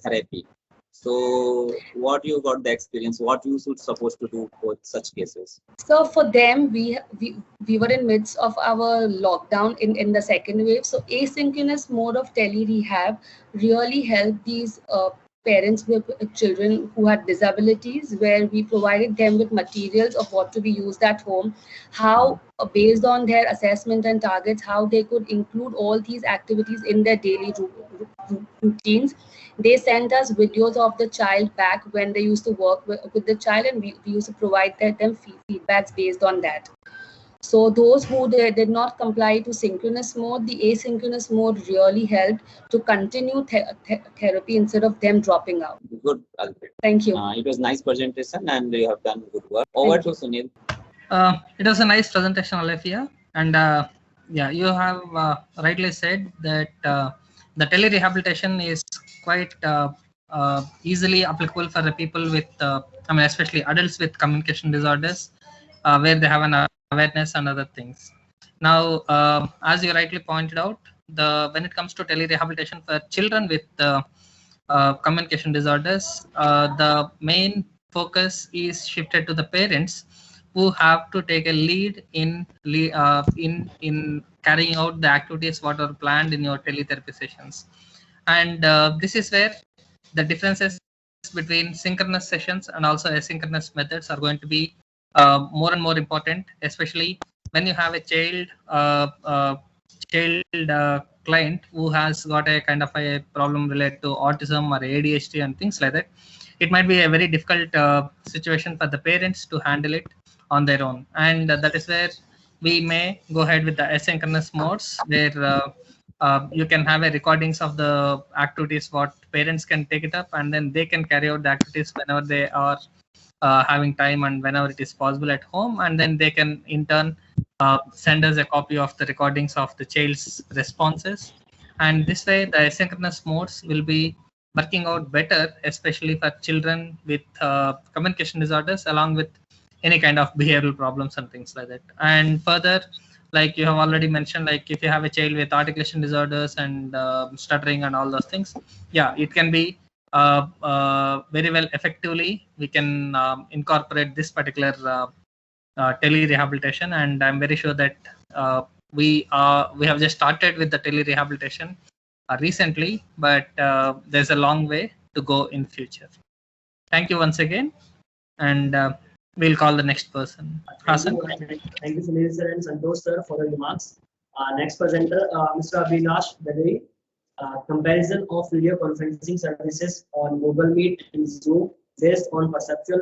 therapy? So what you got the experience, what you should supposed to do for such cases? So for them, we were in midst of our lockdown in the second wave. So asynchronous mode of tele-rehab really helped these parents with children who had disabilities, where we provided them with materials of what to be used at home, how based on their assessment and targets, how they could include all these activities in their daily routines. They sent us videos of the child back when they used to work with the child, and we used to provide them feedbacks based on that. So those who did not comply to synchronous mode, the asynchronous mode really helped to continue therapy instead of them dropping out. Good, Alfred. Thank you. It was nice presentation and you have done good work. Over to Sunil. It was a nice presentation, Alafia, and yeah, you have rightly said that the tele-rehabilitation is quite easily applicable for the people with, especially adults with communication disorders, where they have an awareness and other things. Now, as you rightly pointed out, when it comes to tele-rehabilitation for children with communication disorders, the main focus is shifted to the parents, who have to take a lead in carrying out the activities what are planned in your teletherapy sessions. And this is where the differences between synchronous sessions and also asynchronous methods are going to be more and more important, especially when you have a child client who has got a kind of a problem related to autism or ADHD and things like that. It might be a very difficult situation for the parents to handle it on their own, and that is where we may go ahead with the asynchronous modes, where you can have a recordings of the activities what parents can take it up, and then they can carry out the activities whenever they are having time and whenever it is possible at home, and then they can in turn send us a copy of the recordings of the child's responses. And this way the asynchronous modes will be working out better, especially for children with communication disorders, along with any kind of behavioral problems and things like that. And further, like you have already mentioned, like if you have a child with articulation disorders and stuttering and all those things, yeah, it can be very well effectively we can incorporate this particular tele-rehabilitation. And I'm very sure that we have just started with the tele-rehabilitation recently, but there's a long way to go in future. Thank you once again, and we'll call the next person. Hasan. Thank you, Sunil sir and Santosh sir, for the remarks. Next presenter, Mr. Abhilash Badri. Comparison of video conferencing services on Google Meet and Zoom based on perceptual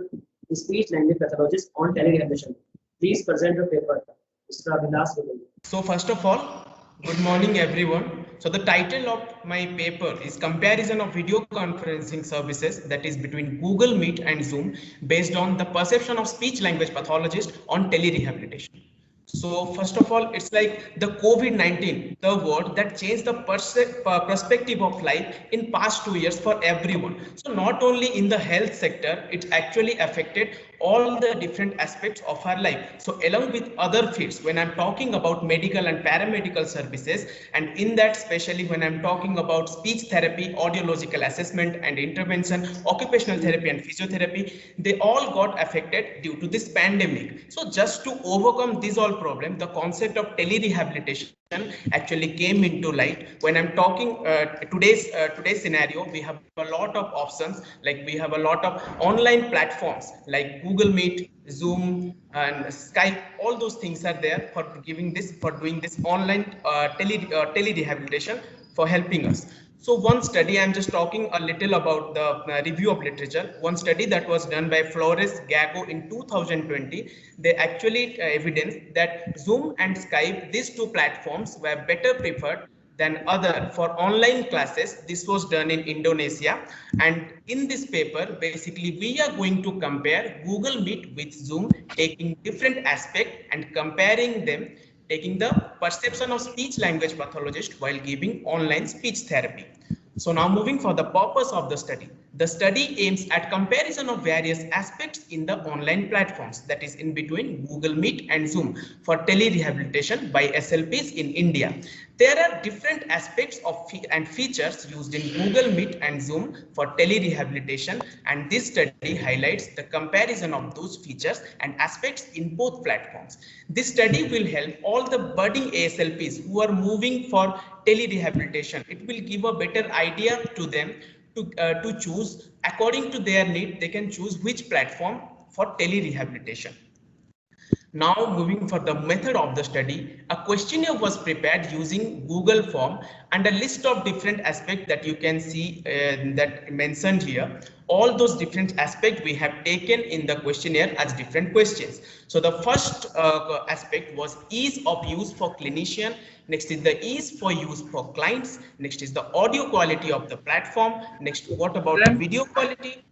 speech language pathologists on telerehabilitation. Please present your paper. Mr. Abhilash Govind. So first of all, good morning everyone. So the title of my paper is Comparison of Video Conferencing Services, that is between Google Meet and Zoom, based on the perception of speech language pathologist on telerehabilitation. So first of all, it's like the COVID-19, the word that changed the perspective of life in past 2 years for everyone. So not only in the health sector, it actually affected all the different aspects of our life. So along with other fields, when I'm talking about medical and paramedical services, and in that especially when I'm talking about speech therapy, audiological assessment and intervention, occupational therapy and physiotherapy, they all got affected due to this pandemic. So just to overcome this all problem, the concept of telerehabilitation actually came into light. When I'm talking today's scenario, we have a lot of options, like we have a lot of online platforms like Google Meet, Zoom and Skype. All those things are there for doing this online telerehabilitation, for helping us. So one study, I'm just talking a little about the review of literature. One study that was done by Flores Gago in 2020, they actually evidenced that Zoom and Skype, these two platforms were better preferred than other for online classes. This was done in Indonesia. And in this paper, basically, we are going to compare Google Meet with Zoom, taking different aspects and comparing them, taking the perception of speech language pathologist while giving online speech therapy. So now moving for the purpose of the study. The study aims at comparison of various aspects in the online platforms, that is in between Google Meet and Zoom, for telerehabilitation by SLPs in India. There are different aspects of and features used in Google Meet and Zoom for telerehabilitation, and this study highlights the comparison of those features and aspects in both platforms. This study will help all the budding ASLPs who are moving for telerehabilitation. It will give a better idea to them to choose according to their need. They can choose which platform for telerehabilitation. Now moving for the method of the study, a questionnaire was prepared using Google form and a list of different aspects that you can see that mentioned here. All those different aspects we have taken in the questionnaire as different questions. So the first aspect was ease of use for clinician. Next is the ease for use for clients. Next is the audio quality of the platform. Next, what about the video quality?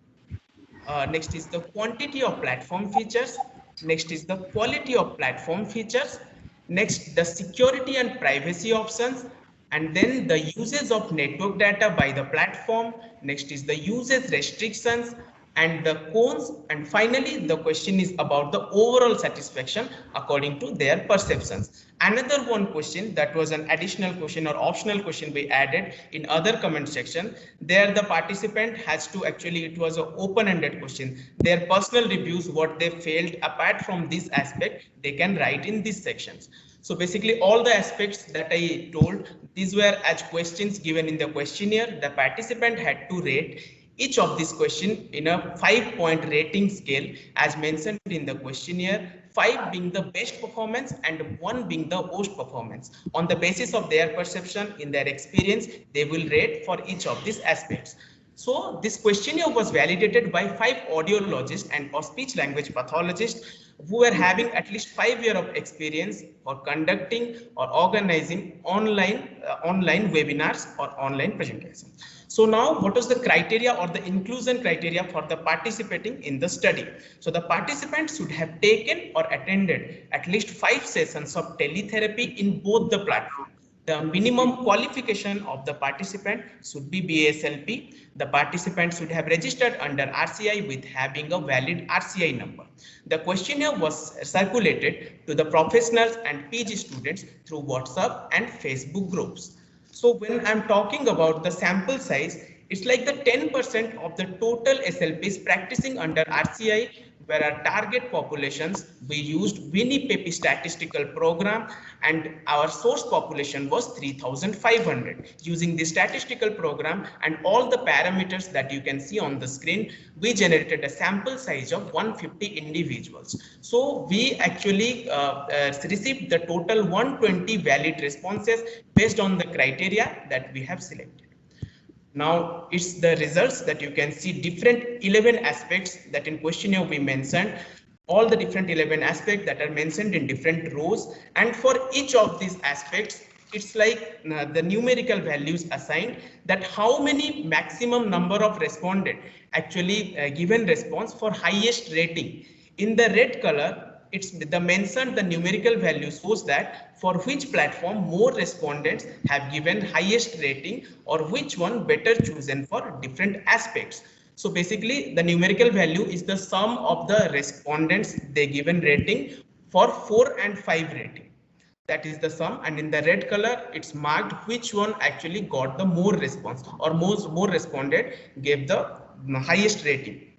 Next is the quantity of platform features. Next is the quality of platform features. Next, the security and privacy options. And then the uses of network data by the platform. Next is the usage restrictions and the cones. And finally, the question is about the overall satisfaction according to their perceptions. Another one question that was an additional question or optional question we added in other comment section. There the participant has to actually, it was an open-ended question. Their personal reviews, what they felt apart from this aspect, they can write in these sections. So basically all the aspects that I told, these were as questions given in the questionnaire. The participant had to rate each of these questions in a 5-point rating scale as mentioned in the questionnaire, 5 being the best performance and 1 being the worst performance. On the basis of their perception, in their experience, they will rate for each of these aspects. So this questionnaire was validated by 5 audiologists and speech language pathologists who were having at least 5 years of experience for conducting or organizing online webinars or online presentations. So now what is the criteria or the inclusion criteria for the participating in the study? So the participants should have taken or attended at least 5 sessions of teletherapy in both the platforms. The minimum qualification of the participant should be BASLP. The participant should have registered under RCI with having a valid RCI number. The questionnaire was circulated to the professionals and PG students through WhatsApp and Facebook groups. So when I'm talking about the sample size, it's like the 10% of the total SLPs practicing under RCI where our target populations, we used Winnipeg statistical program, and our source population was 3,500. Using the statistical program and all the parameters that you can see on the screen, we generated a sample size of 150 individuals. So we actually received the total 120 valid responses based on the criteria that we have selected. Now it's the results that you can see different 11 aspects that in questionnaire we mentioned, all the different 11 aspects that are mentioned in different rows, and for each of these aspects it's like the numerical values assigned, that how many maximum number of respondent actually given response for highest rating. In the red color, it's the mentioned the numerical value shows that for which platform more respondents have given highest rating, or which one better chosen for different aspects. So basically the numerical value is the sum of the respondents they given rating for 4 and 5 rating. That is the sum, and in the red color it's marked which one actually got the more response, or more respondent gave the highest rating.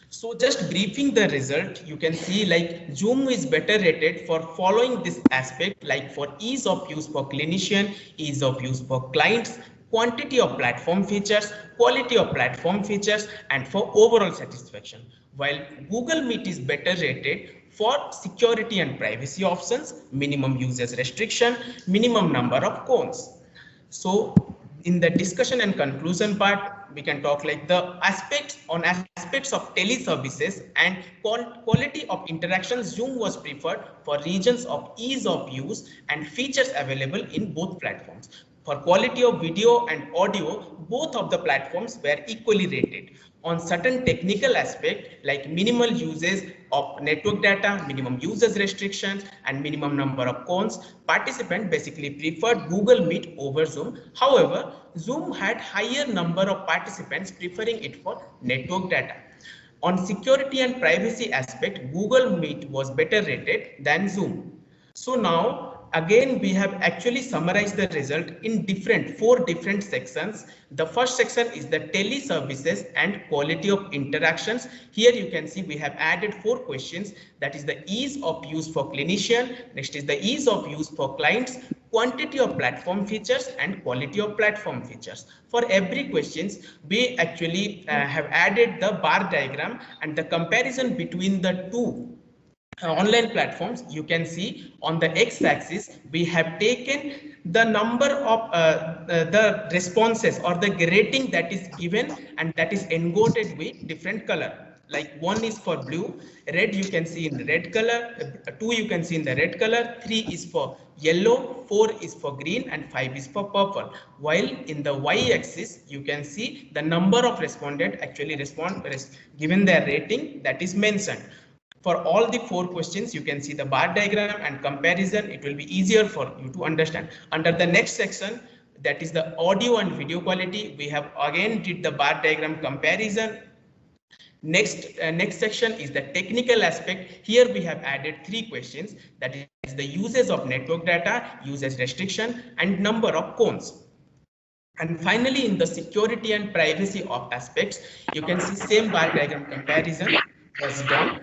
So just briefing the result, you can see like Zoom is better rated for following this aspect, like for ease of use for clinician, ease of use for clients, quantity of platform features, quality of platform features, and for overall satisfaction. While Google Meet is better rated for security and privacy options, minimum usage restriction, minimum number of cones. So in the discussion and conclusion part, we can talk like the aspects of teleservices and quality of interaction. Zoom was preferred for reasons of ease of use and features available in both platforms. For quality of video and audio, both of the platforms were equally rated. On certain technical aspect like minimal uses of network data, minimum usage restrictions, and minimum number of cones, participants basically preferred Google Meet over Zoom. However, Zoom had higher number of participants preferring it for network data. On security and privacy aspect, Google Meet was better rated than Zoom. So now again we have actually summarized the result in 4 different sections. The first section is the teleservices and quality of interactions. Here you can see we have added 4 questions, that is the ease of use for clinician, next is the ease of use for clients, quantity of platform features, and quality of platform features. For every questions we actually have added the bar diagram and the comparison between the two online platforms. You can see on the x-axis we have taken the number of the responses or the rating that is given, and that is encoded with different color. Like 1 is for blue, red you can see in the red color, 2 you can see in the red color, 3 is for yellow, 4 is for green, and 5 is for purple. While in the y-axis you can see the number of respondents actually given their rating that is mentioned. For all the 4 questions, you can see the bar diagram and comparison. It will be easier for you to understand. Under the next section, that is the audio and video quality, we have again did the bar diagram comparison. Next section is the technical aspect. Here we have added 3 questions, that is the uses of network data, usage restriction, and number of cones. And finally, in the security and privacy of aspects, you can see same bar diagram comparison was done.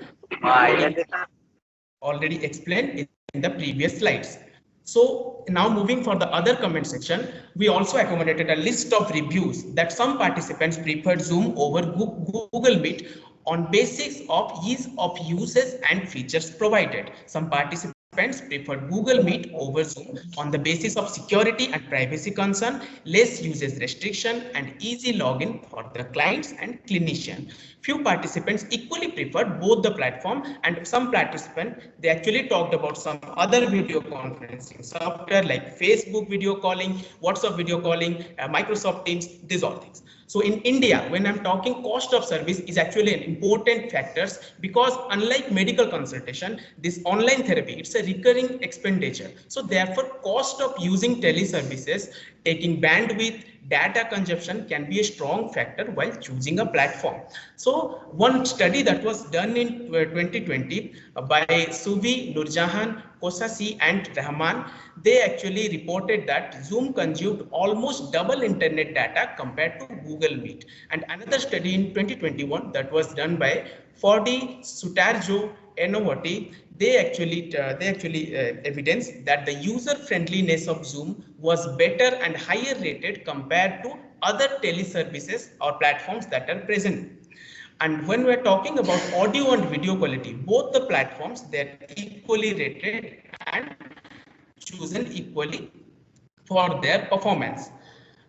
Already explained in the previous slides. So now moving for the other comment section, we also accommodated a list of reviews that some participants preferred Zoom over Google Meet on basis of ease of uses and features provided. Some participants preferred Google Meet over Zoom on the basis of security and privacy concern, less usage restriction, and easy login for the clients and clinician. Few participants equally preferred both the platform, and some participants they actually talked about some other video conferencing software like Facebook video calling, WhatsApp video calling, Microsoft Teams, these all things. So in India, when I'm talking cost of service is actually an important factors, because unlike medical consultation, this online therapy, it's a recurring expenditure. So therefore, cost of using teleservices, taking bandwidth, data consumption can be a strong factor while choosing a platform. So one study that was done in 2020 by Suvi, Nurjahan, Kosasi and Rahman, they actually reported that Zoom consumed almost double internet data compared to Google Meet. And another study in 2021 that was done by Forde, Sutarjo, Enovati, they actually evidenced that the user friendliness of Zoom was better and higher rated compared to other teleservices or platforms that are present. And when we're talking about audio and video quality, both the platforms, they're equally rated and chosen equally for their performance.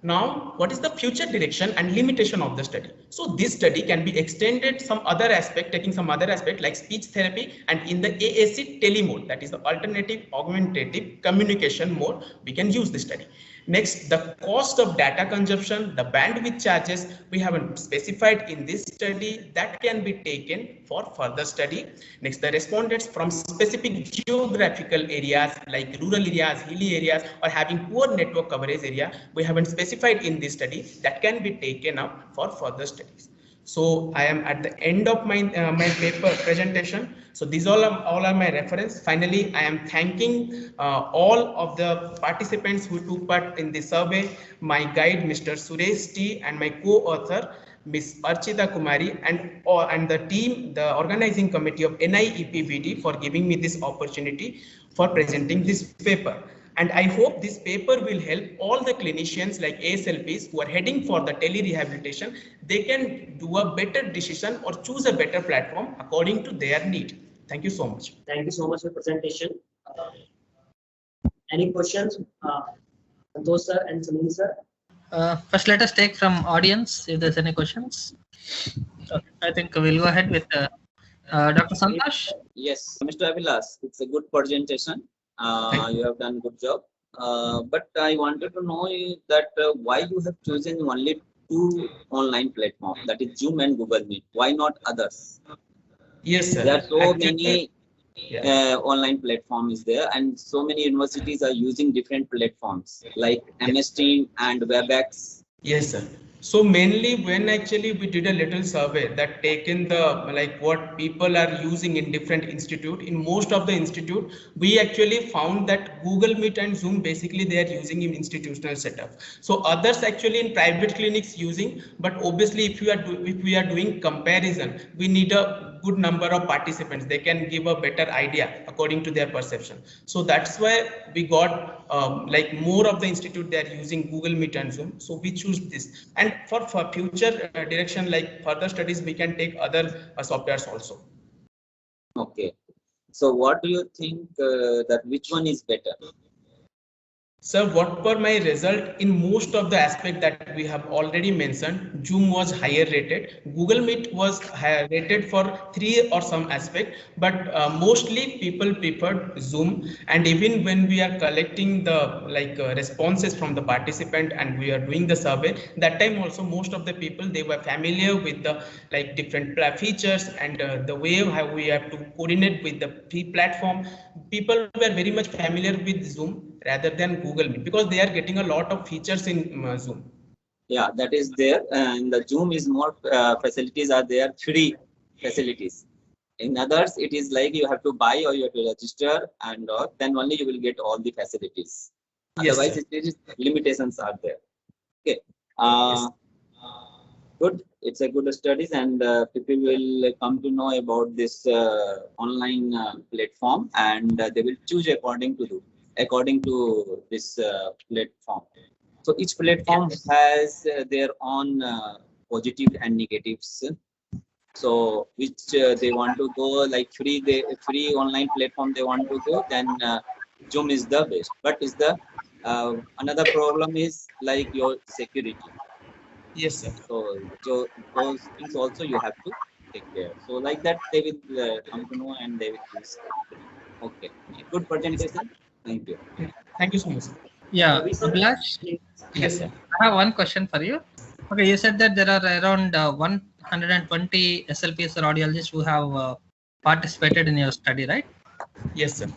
Now, what is the future direction and limitation of the study? So this study can be extended some other aspect, taking some other aspect like speech therapy, and in the AAC tele mode, that is the alternative augmentative communication mode, we can use this study. Next, the cost of data consumption, the bandwidth charges, we haven't specified in this study, that can be taken for further study. Next, the respondents from specific geographical areas like rural areas, hilly areas, or having poor network coverage area, we haven't specified in this study, that can be taken up for further studies. So I am at the end of my my paper presentation. So these all are my reference. Finally, I am thanking all of the participants who took part in the survey, my guide Mr. Suresh T and my co-author Ms. Archita Kumari, and the team, the organizing committee of NIEPVD, for giving me this opportunity for presenting this paper. And I hope this paper will help all the clinicians like ASLPs who are heading for the tele-rehabilitation. They can do a better decision or choose a better platform according to their need. Thank you so much. Thank you so much for presentation. Any questions, Santosh sir and Sunil sir? First, let us take from audience if there's any questions. Okay, I think we'll go ahead with Dr. Santosh. Yes, Mr. Avilas, it's a good presentation. You have done good job. But I wanted to know that why you have chosen only two online platforms, that is Zoom and Google Meet. Why not others? Yes, sir. There are so many online platforms there, and so many universities are using different platforms like MS Team and WebEx. Yes, sir. So mainly when actually we did a little survey that taken the like what people are using in different institute, in most of the institute, we actually found that Google Meet and Zoom basically they are using in institutional setup. So others actually in private clinics using, but obviously if we are doing comparison, we need a good number of participants. They can give a better idea according to their perception. So that's why we got like more of the institute they are using Google Meet and Zoom. So we choose this. And for future direction, like further studies, we can take other softwares also. Okay. So what do you think that which one is better? Sir, what were my result in most of the aspect that we have already mentioned? Zoom was higher rated. Google Meet was higher rated for 3 or some aspect, but mostly people preferred Zoom. And even when we are collecting the responses from the participant and we are doing the survey, that time also most of the people, they were familiar with the different features and the way how we have to coordinate with the platform. People were very much familiar with Zoom rather than Google Meet because they are getting a lot of features in Zoom. Yeah, that is there, and the Zoom is more facilities are there, free facilities. In others, it is like you have to buy or you have to register, and then only you will get all the facilities. Yes, otherwise, sir. it is limitations are there. Okay, Yes. good. It's a good studies, and people will come to know about this online platform, and they will choose according to this platform. So each platform has their own positive and negatives. So which they want to go like free online platform they want to go, then Zoom is the best. But is the another problem is like your security. Yes, sir. So those things also you have to take care. So like that they will come to know and they will use. Okay, good presentation. Thank you. Thank you so much, sir. Yeah, Ravi sir? Abhilash, Yes, sir. I have one question for you. Okay, you said that there are around 120 SLPs or audiologists who have participated in your study, right? Yes, sir.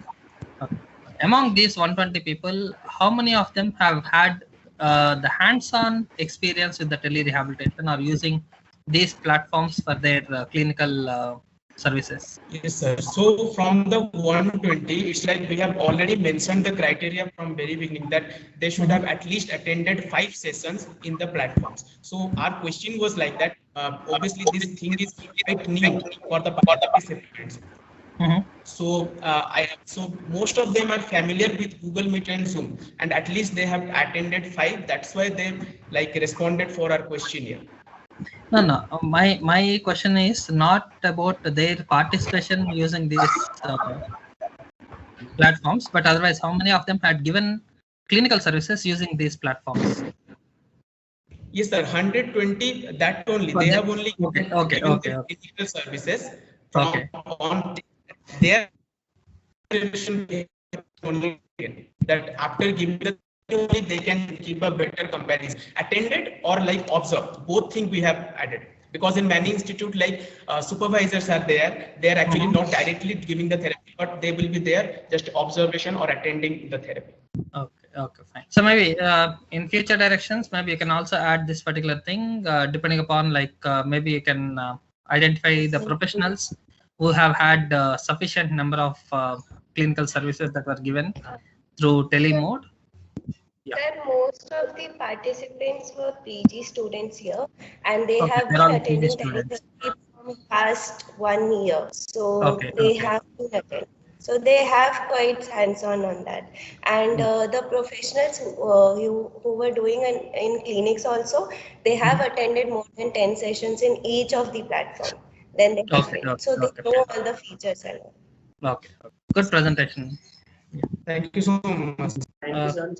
Okay. Among these 120 people, how many of them have had the hands-on experience with the telerehabilitation or using these platforms for their clinical services? Yes, sir. So from the 120, it's like we have already mentioned the criteria from very beginning that they should have at least attended 5 sessions in the platforms. So our question was like that. Obviously, this thing is quite new for the participants. So so most of them are familiar with Google Meet and Zoom, and at least they have attended 5. That's why they like responded for our questionnaire. No. My question is not about their participation using these platforms, but otherwise, how many of them had given clinical services using these platforms? Yes, sir. 120. That only they have only given the clinical services from on their only that after giving the only they can give a better comparison. Attended or like observed, both things we have added. Because in many institute like supervisors are there, they are actually not directly giving the therapy, but they will be there just observation or attending the therapy. Okay, fine. So maybe in future directions, maybe you can also add this particular thing, depending upon like maybe you can identify the professionals who have had sufficient number of clinical services that were given through tele mode. That most of the participants were PG students here, and they have been attending teletherapy from past 1 year. So they have been attending. So they have quite hands-on on that. And the professionals who were doing in clinics also, they have attended more than 10 sessions in each of the platform. Then they have finished. So they know all the features and all. Okay. Good presentation. Thank you so much. Thank you, sir.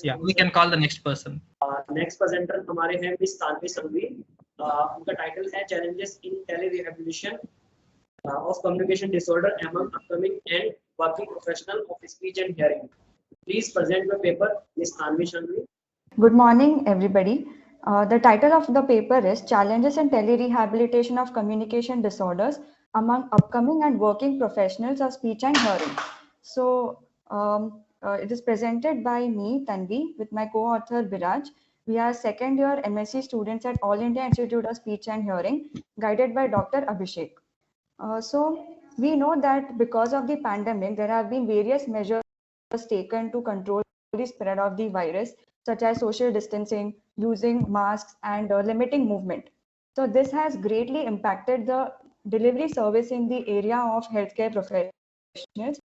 Yeah, we can call the next person. Next presenter हमारे हैं miss Tanvi Sanghvi. उनका title है challenges in telerehabilitation of communication disorder among upcoming and working professional of speech and hearing. Please present your paper, Miss Tanvi Sanghvi. Good morning, everybody. The title of the paper is Challenges in Telerehabilitation of Communication Disorders Among Upcoming and Working Professionals of Speech and Hearing. So, it is presented by me, Tanvi, with my co-author Biraj. We are second year MSc students at All India Institute of Speech and Hearing, guided by Dr. Abhishek. So, we know that because of the pandemic, there have been various measures taken to control the spread of the virus, such as social distancing, using masks, and limiting movement. So this has greatly impacted the delivery service in the area of healthcare professionals,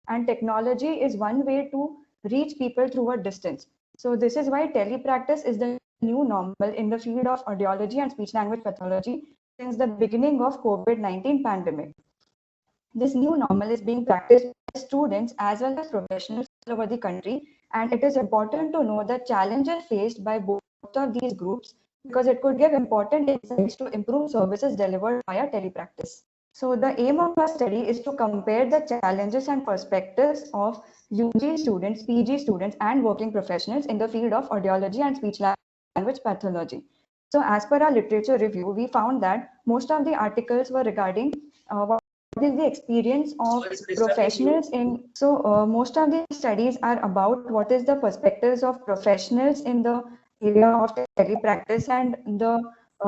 and technology is one way to reach people through a distance. So this is why telepractice is the new normal in the field of audiology and speech language pathology since the beginning of COVID-19 pandemic. This new normal is being practiced by students as well as professionals all over the country, and it is important to know the challenges faced by both of these groups because it could give important insights to improve services delivered via telepractice. So the aim of our study is to compare the challenges and perspectives of UG students, PG students, and working professionals in the field of audiology and speech language pathology. So as per our literature review, we found that most of the articles were regarding what is the experience of professionals in, most of the studies are about what is the perspectives of professionals in the area of telepractice, and the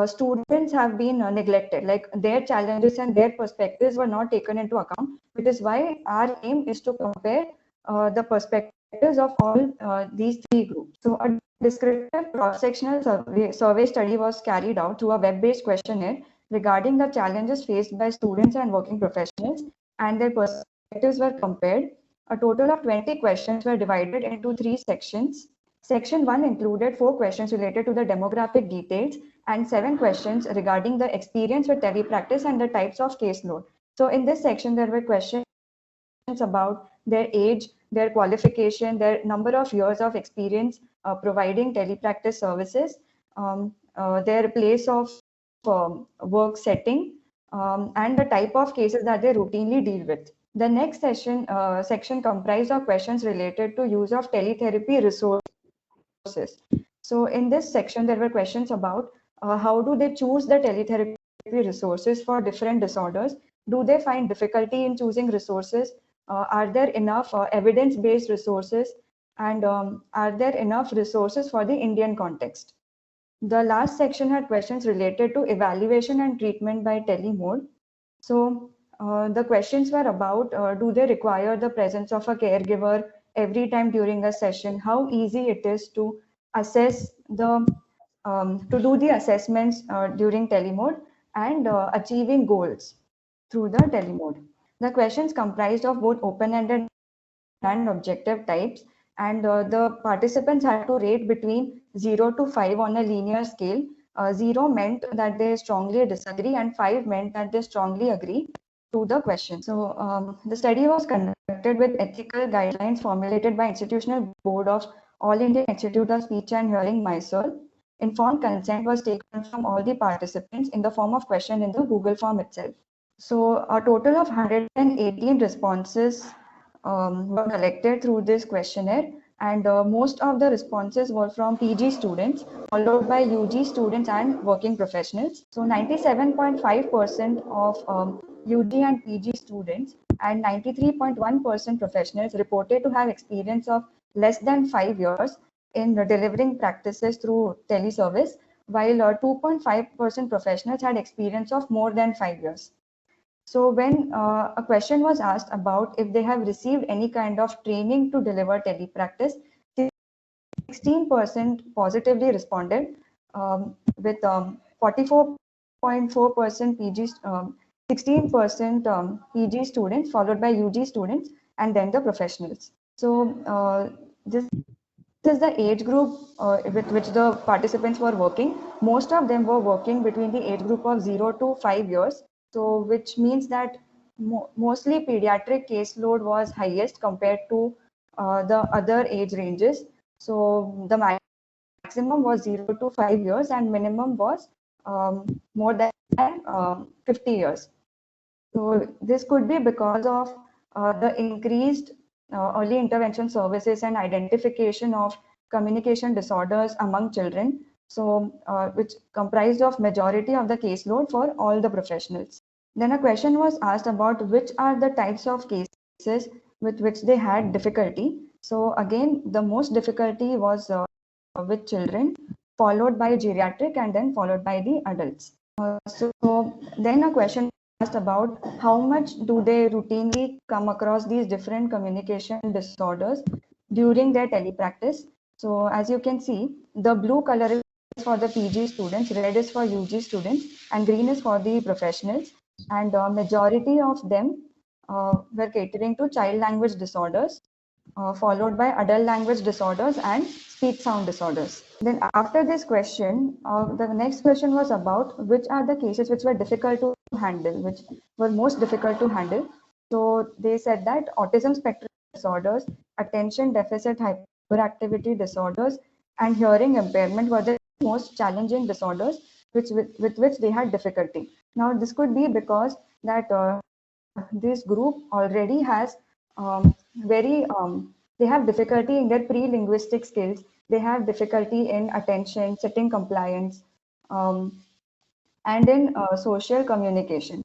students have been neglected, like their challenges and their perspectives were not taken into account, which is why our aim is to compare the perspectives of all these three groups. So a descriptive cross-sectional survey study was carried out through a web-based questionnaire regarding the challenges faced by students and working professionals, and their perspectives were compared. A total of 20 questions were divided into 3 sections. Section 1 included 4 questions related to the demographic details and 7 questions regarding the experience with telepractice and the types of caseload. So in this section, there were questions about their age, their qualification, their number of years of experience providing telepractice services, their place of work setting, and the type of cases that they routinely deal with. The next section comprised of questions related to use of teletherapy resources. So in this section, there were questions about how do they choose the teletherapy resources for different disorders? Do they find difficulty in choosing resources? Are there enough evidence-based resources? And are there enough resources for the Indian context? The last section had questions related to evaluation and treatment by telemode. So the questions were about, do they require the presence of a caregiver every time during a session? How easy it is to assess the, to do the assessments during telemode, and achieving goals through the telemode. The questions comprised of both open-ended and objective types, and the participants had to rate between 0 to 5 on a linear scale. 0 meant that they strongly disagree, and 5 meant that they strongly agree to the question. So the study was conducted with ethical guidelines formulated by Institutional Board of All India Institute of Speech and Hearing, Mysore. Informed consent was taken from all the participants in the form of question in the Google form itself. So a total of 118 responses were collected through this questionnaire, and most of the responses were from PG students, followed by UG students and working professionals. So 97.5% of UG and PG students and 93.1% professionals reported to have experience of less than 5 years in delivering practices through teleservice, while 2.5% professionals had experience of more than 5 years. So when a question was asked about if they have received any kind of training to deliver telepractice, 16% positively responded, with 44.4% PG, 16% PG students, followed by UG students, and then the professionals. So this is the age group with which the participants were working. Most of them were working between the age group of 0 to 5 years. So which means that mostly pediatric caseload was highest compared to the other age ranges. So the maximum was 0 to 5 years, and minimum was more than 50 years. So this could be because of the increased early intervention services and identification of communication disorders among children, so which comprised of majority of the caseload for all the professionals. Then a question was asked about which are the types of cases with which they had difficulty. So again, the most difficulty was with children, followed by geriatric, and then followed by the adults. So then a question asked about how much do they routinely come across these different communication disorders during their telepractice. So as you can see, the blue color is for the PG students, red is for UG students, and green is for the professionals. And majority of them were catering to child language disorders, followed by adult language disorders and speech sound disorders. Then after this question, the next question was about which are the cases which were difficult to handle, which were most difficult to handle. So they said that autism spectrum disorders, attention deficit hyperactivity disorders, and hearing impairment were the most challenging disorders with which they had difficulty. Now this could be because that this group already has they have difficulty in their pre-linguistic skills. They have difficulty in attention, sitting compliance, and in social communication.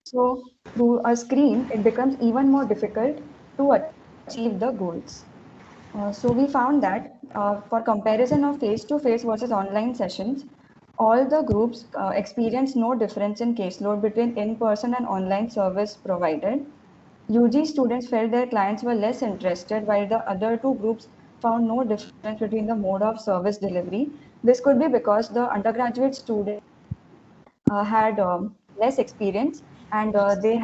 So through a screen, it becomes even more difficult to achieve the goals. So we found that for comparison of face-to-face versus online sessions, all the groups experienced no difference in caseload between in-person and online service provided. UG students felt their clients were less interested, while the other two groups found no difference between the mode of service delivery. This could be because the undergraduate students had less experience, and they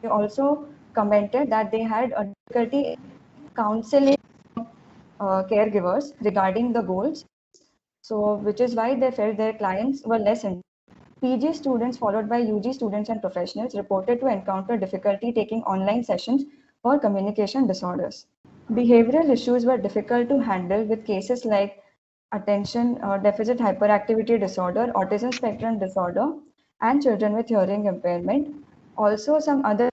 also commented that they had a difficulty counseling caregivers regarding the goals. So which is why they felt their clients were less interested. PG students followed by UG students and professionals reported to encounter difficulty taking online sessions for communication disorders. Behavioral issues were difficult to handle with cases like attention deficit hyperactivity disorder, autism spectrum disorder, and children with hearing impairment. Also, some other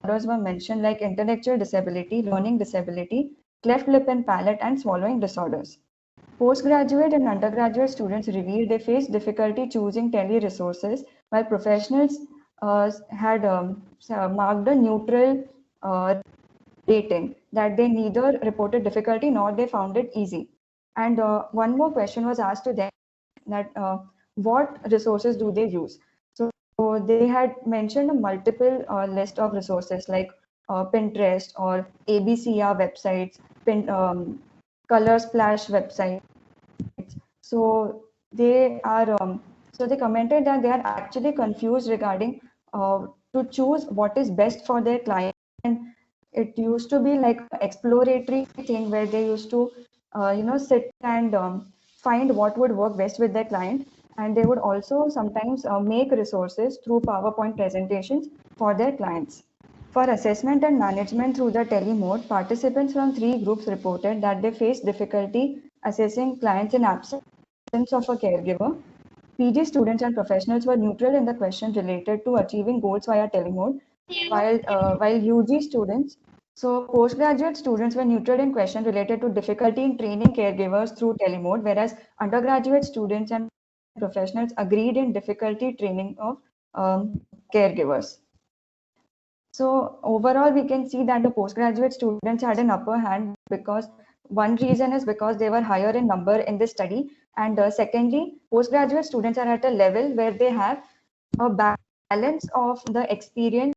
disorders were mentioned like intellectual disability, learning disability, cleft lip and palate, and swallowing disorders. Postgraduate and undergraduate students revealed they faced difficulty choosing tele-resources, while professionals had marked a neutral rating. that they neither reported difficulty nor they found it easy. And one more question was asked to them, that what resources do they use? So they had mentioned a multiple list of resources like Pinterest or ABCR websites, Color Splash websites. So they are so they commented that they are actually confused regarding to choose what is best for their client. It used to be like an exploratory thing where they used to sit and find what would work best with their client, and they would also sometimes make resources through PowerPoint presentations for their clients. For assessment and management through the tele-mode, participants from 3 groups reported that they faced difficulty assessing clients in absence of a caregiver. PG students and professionals were neutral in the question related to achieving goals via telemode, while UG students, so postgraduate students were neutral in question related to difficulty in training caregivers through telemode, whereas undergraduate students and professionals agreed in difficulty training of caregivers. So overall, we can see that the postgraduate students had an upper hand, because one reason is because they were higher in number in this study, and secondly, postgraduate students are at a level where they have a balance of the experience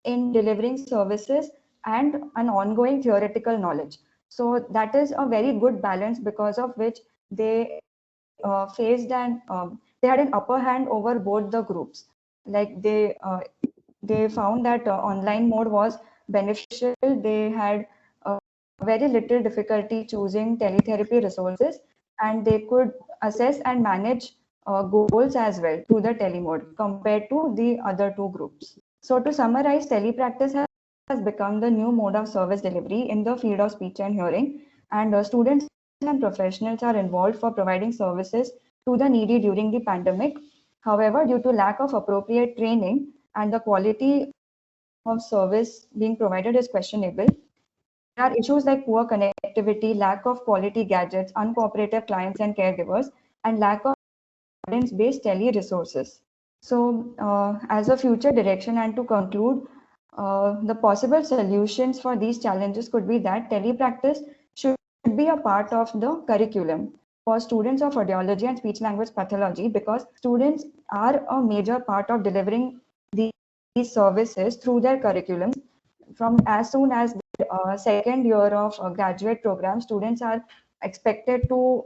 in delivering services and an ongoing theoretical knowledge. So that is a very good balance, because of which they faced and they had an upper hand over both the groups. Like they found that online mode was beneficial. They had very little difficulty choosing teletherapy resources, and they could assess and manage goals as well through the telemode compared to the other 2 groups. So to summarize, telepractice has become the new mode of service delivery in the field of speech and hearing, and students and professionals are involved for providing services to the needy during the pandemic. However, due to lack of appropriate training and the quality of service being provided is questionable, there are issues like poor connectivity, lack of quality gadgets, uncooperative clients and caregivers, and lack of evidence-based tele-resources. So as a future direction and to conclude, the possible solutions for these challenges could be that telepractice should be a part of the curriculum for students of audiology and speech language pathology, because students are a major part of delivering these services through their curriculum. From as soon as the second year of graduate program, students are expected to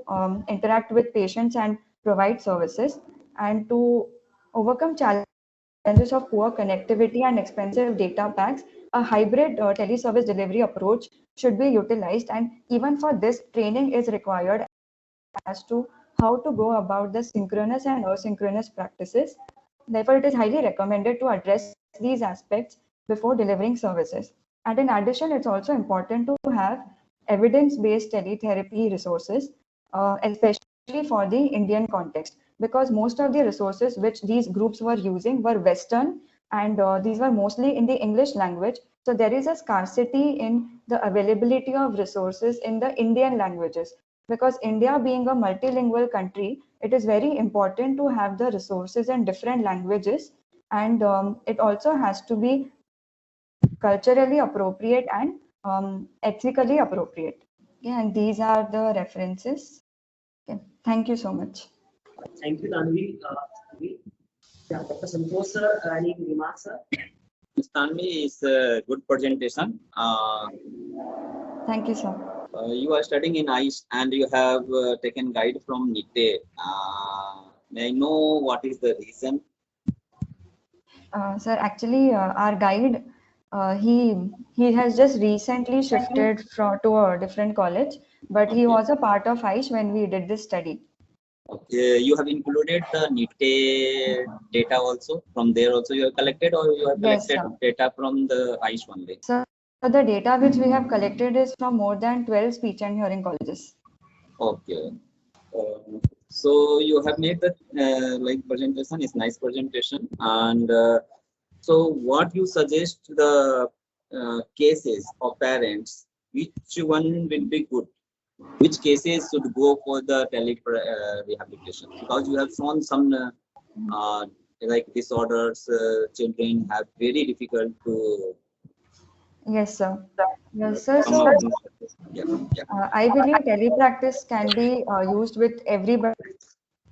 interact with patients and provide services, and to overcome challenges of poor connectivity and expensive data packs, a hybrid teleservice delivery approach should be utilized, and even for this, training is required as to how to go about the synchronous and asynchronous practices. Therefore, it is highly recommended to address these aspects before delivering services. And in addition, it's also important to have evidence-based teletherapy resources, especially for the Indian context, because most of the resources which these groups were using were Western, and these were mostly in the English language. So there is a scarcity in the availability of resources in the Indian languages, because India being a multilingual country, it is very important to have the resources in different languages, and it also has to be culturally appropriate and ethically appropriate. Okay, and these are the references. Okay, thank you so much. Thank you, Tanvi. Yeah, Dr. Santosh sir, any remarks, sir? Ms. Tanvi is a good presentation. Thank you, sir. You are studying in ICE and you have taken guide from NITE. May I know what is the reason? Sir, actually, our guide, he has just recently shifted to a different college, but he was a part of ICE when we did this study. Okay, you have included the NITE data also from there also you have collected, or you have collected Yes, data from the ICE only? So the data which we have collected is from more than 12 speech and hearing colleges. Okay. So you have made the like presentation is nice presentation, and so what you suggest the cases of parents, which one will be good? Which cases should go for the rehabilitation? Because you have shown some like disorders, children have very difficult to Yes, sir. Yes, sir. Come So up. Yeah, yeah. I believe telepractice can be used with everybody,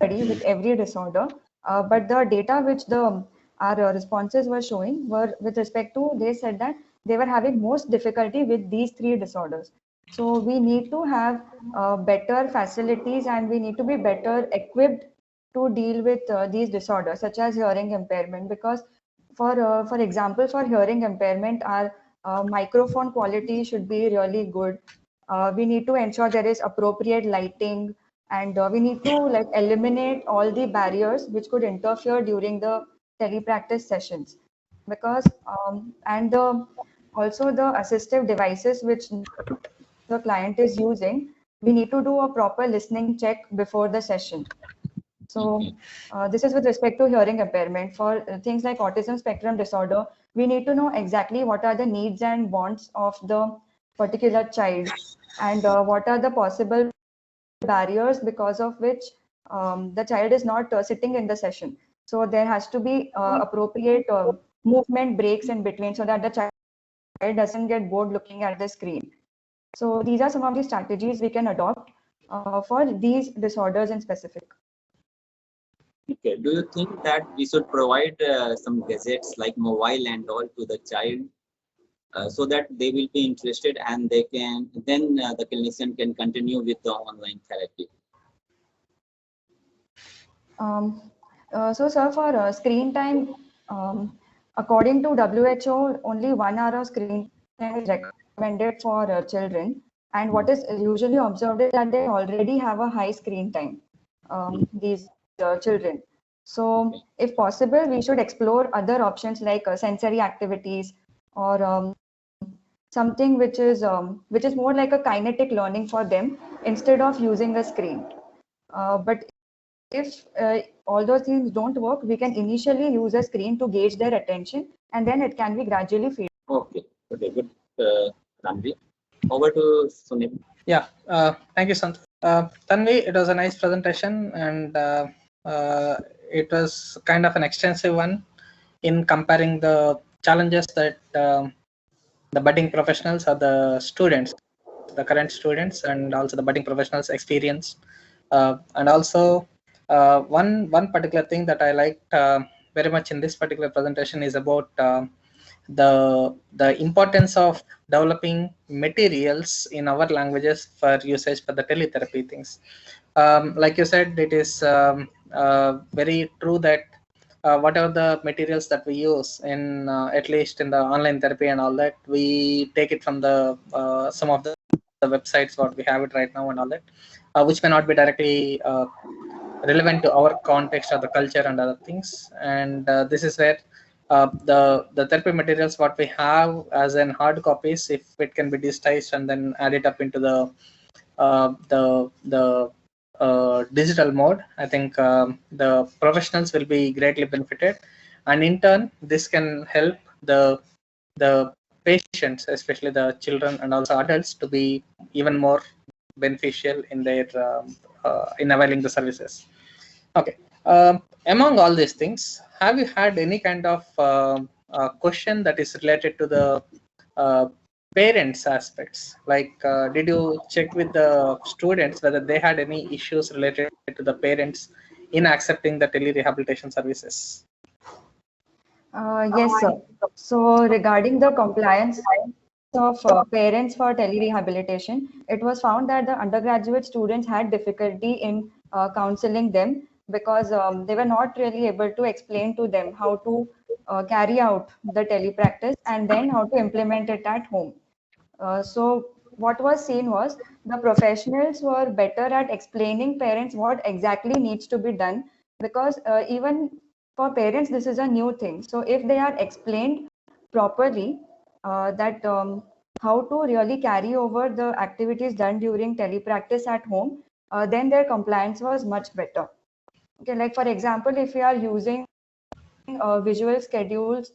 with every disorder. But the data which the our responses were showing were with respect to, they said that they were having most difficulty with these three disorders. So we need to have better facilities, and we need to be better equipped to deal with these disorders, such as hearing impairment. Because for example, for hearing impairment, our microphone quality should be really good. We need to ensure there is appropriate lighting, and we need to like eliminate all the barriers which could interfere during the telepractice sessions. Because and also the assistive devices which the client is using, we need to do a proper listening check before the session. So this is with respect to hearing impairment. For things like autism spectrum disorder, we need to know exactly what are the needs and wants of the particular child, and what are the possible barriers because of which the child is not sitting in the session. So there has to be appropriate movement breaks in between, so that the child doesn't get bored looking at the screen. So these are some of the strategies we can adopt for these disorders in specific. Okay. Do you think that we should provide some gadgets like mobile and all to the child, so that they will be interested and they can then the clinician can continue with the online therapy? So, sir, for screen time, according to WHO, only 1 hour of screen time is recommended for children. And what is usually observed is that they already have a high screen time, these children. So, if possible, we should explore other options like sensory activities, or something which is more like a kinetic learning for them instead of using a screen. But if all those things don't work, we can initially use a screen to gauge their attention, and then it can be gradually feed. Okay. Okay. Good. Ranvi. Over to Sunil. Yeah. Thank you, Sant. Tanvi, it was a nice presentation, and it was kind of an extensive one in comparing the challenges that the budding professionals or the students, the current students, and also the budding professionals experience. And also one particular thing that I liked very much in this particular presentation is about the importance of developing materials in our languages for usage for the teletherapy things. Like you said, it is very true that whatever the materials that we use in at least in the online therapy and all that, we take it from the some of the websites what we have it right now and all that, which may not be directly relevant to our context or the culture and other things. And this is where the therapy materials what we have as in hard copies, if it can be digitized and then add it up into the digital mode, I think the professionals will be greatly benefited, and in turn this can help the patients, especially the children and also adults, to be even more beneficial in their in availing the services. Okay. Among all these things, have you had any kind of question that is related to the parents aspects? Like, did you check with the students whether they had any issues related to the parents in accepting the tele-rehabilitation services? Yes, sir. So regarding the compliance of parents for telerehabilitation, it was found that the undergraduate students had difficulty in counseling them, because they were not really able to explain to them how to carry out the telepractice and then how to implement it at home. So what was seen was the professionals were better at explaining parents what exactly needs to be done, because even for parents this is a new thing. So if they are explained properly that how to really carry over the activities done during telepractice at home, then their compliance was much better. Okay, like for example, if you are using visual schedules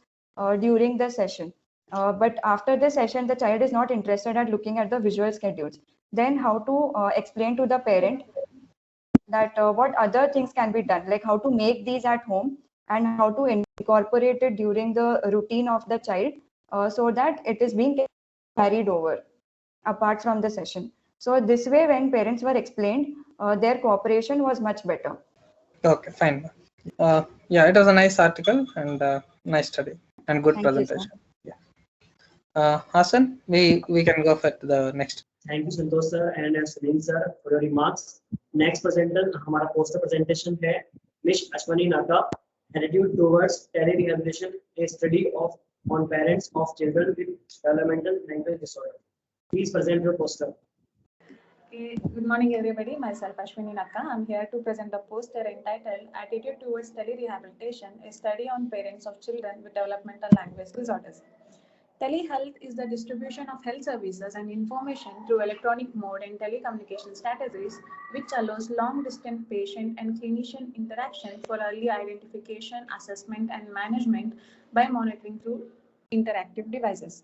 during the session, but after the session the child is not interested at looking at the visual schedules, then how to explain to the parent that what other things can be done, like how to make these at home and how to incorporate it during the routine of the child, so that it is being carried over apart from the session. So this way, when parents were explained, their cooperation was much better. Okay, fine. Yeah, it was a nice article and nice study and good Thank you, presentation. Hassan, we can go for the next. Thank you, Santosh sir and Salim sir for your remarks. Next presenter, हमारा poster presentation है Miss Ashwani Naka, Attitude Towards Tele-Rehabilitation, a study on parents of children with developmental language disorder. Please present your poster. Okay, good morning everybody. Myself Ashwini Nakka. I'm here to present the poster entitled Attitude Towards Tele-Rehabilitation, a study on parents of children with developmental language disorders. Telehealth is the distribution of health services and information through electronic mode and telecommunication strategies, which allows long-distance patient and clinician interaction for early identification, assessment, and management by monitoring through interactive devices.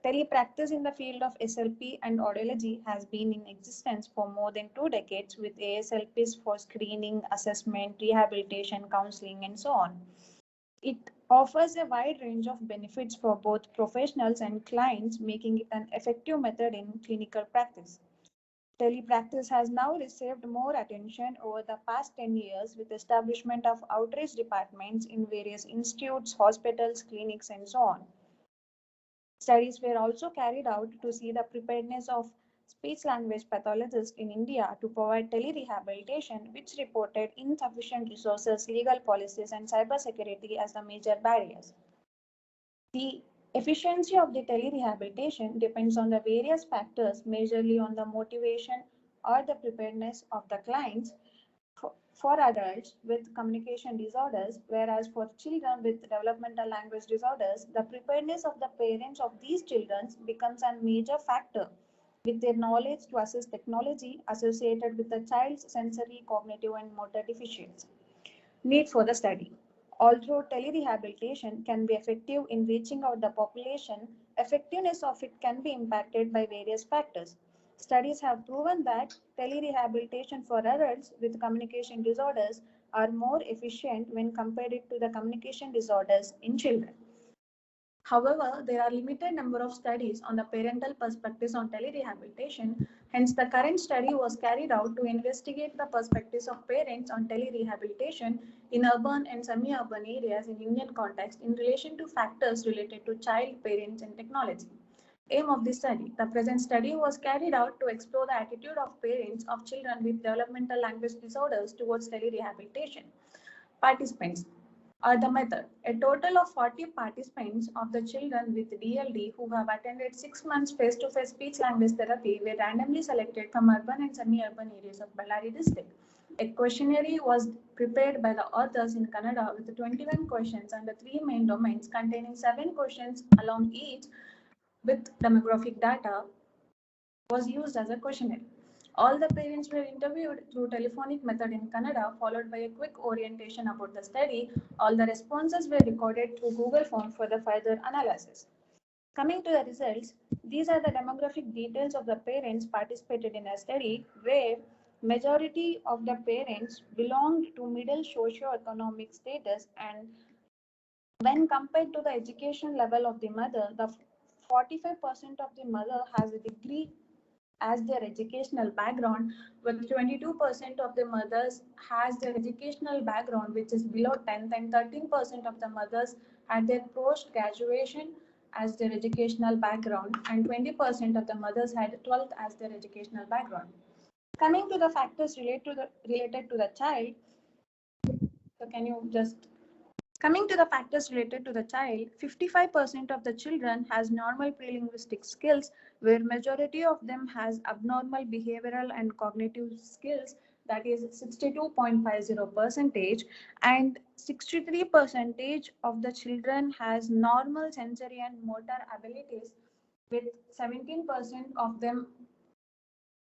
Telepractice in the field of SLP and audiology has been in existence for more than 2 decades, with ASLPs for screening, assessment, rehabilitation, counseling, and so on. It offers a wide range of benefits for both professionals and clients, making it an effective method in clinical practice. Telepractice has now received more attention over the past 10 years with establishment of outreach departments in various institutes, hospitals, clinics, and so on. Studies were also carried out to see the preparedness of speech-language pathologists in India to provide tele-rehabilitation, which reported insufficient resources, legal policies, and cybersecurity as the major barriers. The efficiency of the tele-rehabilitation depends on the various factors, majorly on the motivation or the preparedness of the clients for adults with communication disorders, whereas for children with developmental language disorders, the preparedness of the parents of these children becomes a major factor, with their knowledge to assess technology associated with the child's sensory, cognitive, and motor deficiency. Need for the study. Although tele-rehabilitation can be effective in reaching out the population, effectiveness of it can be impacted by various factors. Studies have proven that tele-rehabilitation for adults with communication disorders are more efficient when compared to the communication disorders in children. However, there are limited number of studies on the parental perspectives on tele-rehabilitation. Hence, the current study was carried out to investigate the perspectives of parents on tele-rehabilitation in urban and semi-urban areas in Indian context in relation to factors related to child, parents, and technology. Aim of this study. The present study was carried out to explore the attitude of parents of children with developmental language disorders towards tele-rehabilitation. Participants are the method. A total of 40 participants of the children with DLD who have attended 6 months face-to-face speech-language therapy were randomly selected from urban and semi-urban areas of Bellary district. A questionnaire was prepared by the authors in Kannada with 21 questions under 3 main domains containing 7 questions along each with demographic data was used as a questionnaire. All the parents were interviewed through telephonic method in Kannada, followed by a quick orientation about the study. All the responses were recorded through Google Form for the further analysis. Coming to the results, these are the demographic details of the parents participated in a study where majority of the parents belonged to middle socio-economic status, and when compared to the education level of the mother, the 45% of the mother has a degree as their educational background, with 22% of the mothers has their educational background which is below 10th, and 13% of the mothers had their post-graduation as their educational background, and 20% of the mothers had 12th as their educational background. Coming to the factors related to the child, so can you just Coming to the factors related to the child, 55% of the children has normal pre-linguistic skills, where majority of them has abnormal behavioral and cognitive skills, that is 62.50%, and 63% of the children has normal sensory and motor abilities, with 17% of them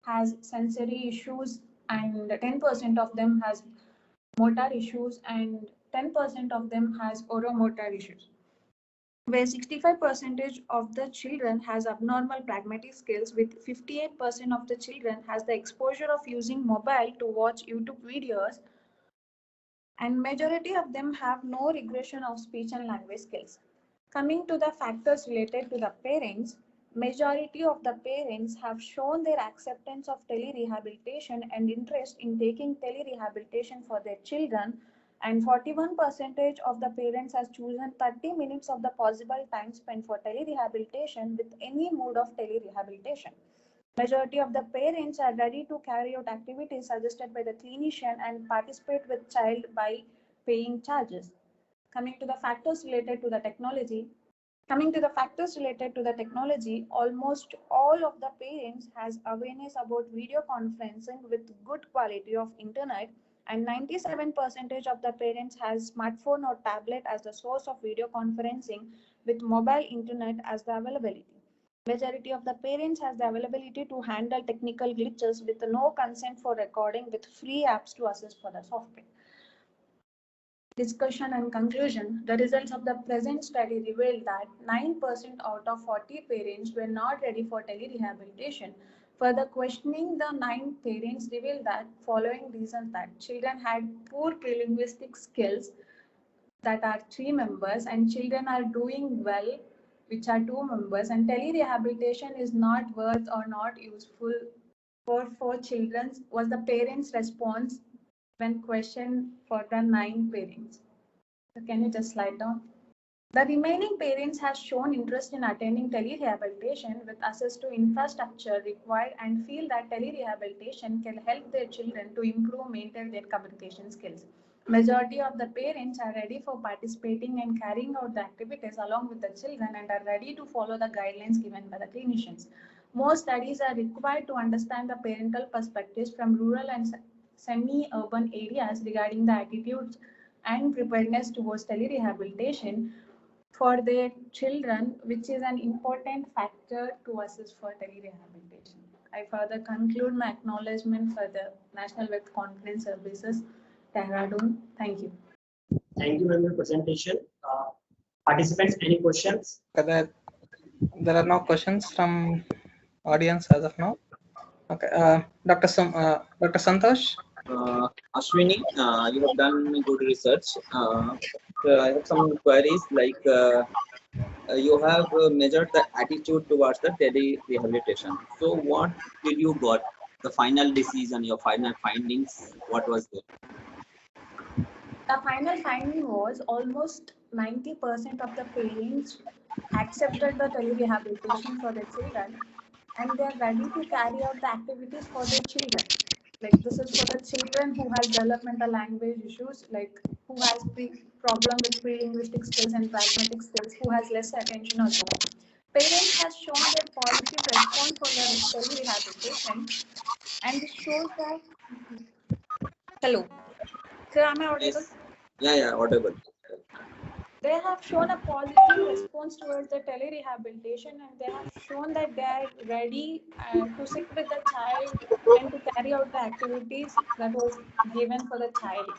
has sensory issues, and 10% of them has motor issues, and 10% of them has oromotor issues, where 65% of the children has abnormal pragmatic skills, with 58% of the children has the exposure of using mobile to watch YouTube videos, and majority of them have no regression of speech and language skills. Coming to the factors related to the parents, Majority of the parents have shown their acceptance of telerehabilitation and interest in taking telerehabilitation for their children, and 41% of the parents has chosen 30 minutes of the possible time spent for telerehabilitation with any mode of telerehabilitation. Majority of the parents are ready to carry out activities suggested by the clinician and participate with child by paying charges. Coming to the factors related to the technology, almost all of the parents has awareness about video conferencing with good quality of internet, and 97% of the parents has smartphone or tablet as the source of video conferencing with mobile internet as the availability. Majority of the parents has the availability to handle technical glitches with no consent for recording with free apps to assist for the software. Discussion and conclusion. The results of the present study revealed that 9% out of 40 parents were not ready for telerehabilitation. Further questioning the 9 parents revealed that following reasons: that children had poor pre-linguistic skills, that are 3 members, and children are doing well, which are 2 members, and telerehabilitation is not worth or not useful for children was the parents' response when questioned for the 9 parents. So can you just slide down? The remaining parents have shown interest in attending telerehabilitation with access to infrastructure required and feel that telerehabilitation can help their children to improve, maintain their communication skills. Majority of the parents are ready for participating and carrying out the activities along with the children and are ready to follow the guidelines given by the clinicians. More studies are required to understand the parental perspectives from rural and semi-urban areas regarding the attitudes and preparedness towards telerehabilitation for their children, which is an important factor to assist for telerehabilitation. I further conclude my acknowledgement for the National Web Conference Services, Dehradun. Thank you. Thank you for your presentation. Participants, any questions? There are no questions from audience as of now. Okay, Dr. Santosh. Ashwini, you have done good research. I have some queries like you have measured the attitude towards the tele-rehabilitation. So what did you got? The final decision, your final findings, what was there? The final finding was almost 90% of the parents accepted the telerehabilitation for their children, and they are ready to carry out the activities for their children. Like this is for the children who has developmental language issues, like who has problem with pre-linguistic skills and pragmatic skills, who has less attention or so. Parents has shown their positive response for their telerehabilitation, and it shows that. Hello, sir, am I audible? Yes. Yeah, audible. They have shown a positive response towards the telerehabilitation, and they have shown that they are ready to sit with the child and to carry out the activities that was given for the child.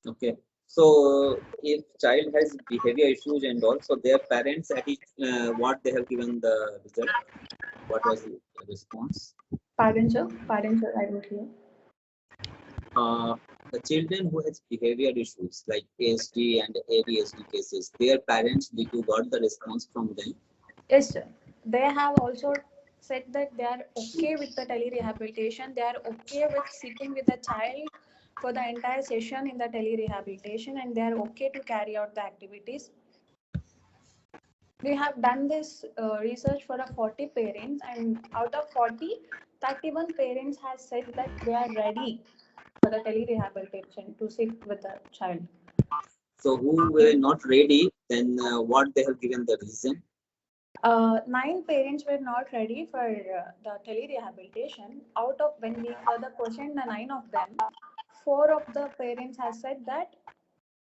Okay. So if child has behavior issues and also their parents at what they have given the result, what was the response? Pardon, sir, I don't hear. The children who has behavior issues like ASD and ADHD cases, their parents, did you got the response from them? Yes, sir. They have also said that they are okay with the telerehabilitation. They are okay with sitting with the child for the entire session in the telerehabilitation, and they are okay to carry out the activities. We have done this research for 40 parents, and out of 40, 31 parents have said that they are ready for the telerehabilitation to sit with the child. So who were not ready, then what they have given the reason? 9 parents were not ready for the telerehabilitation. Out of, when we further questioned the 9 of them, 4 of the parents have said that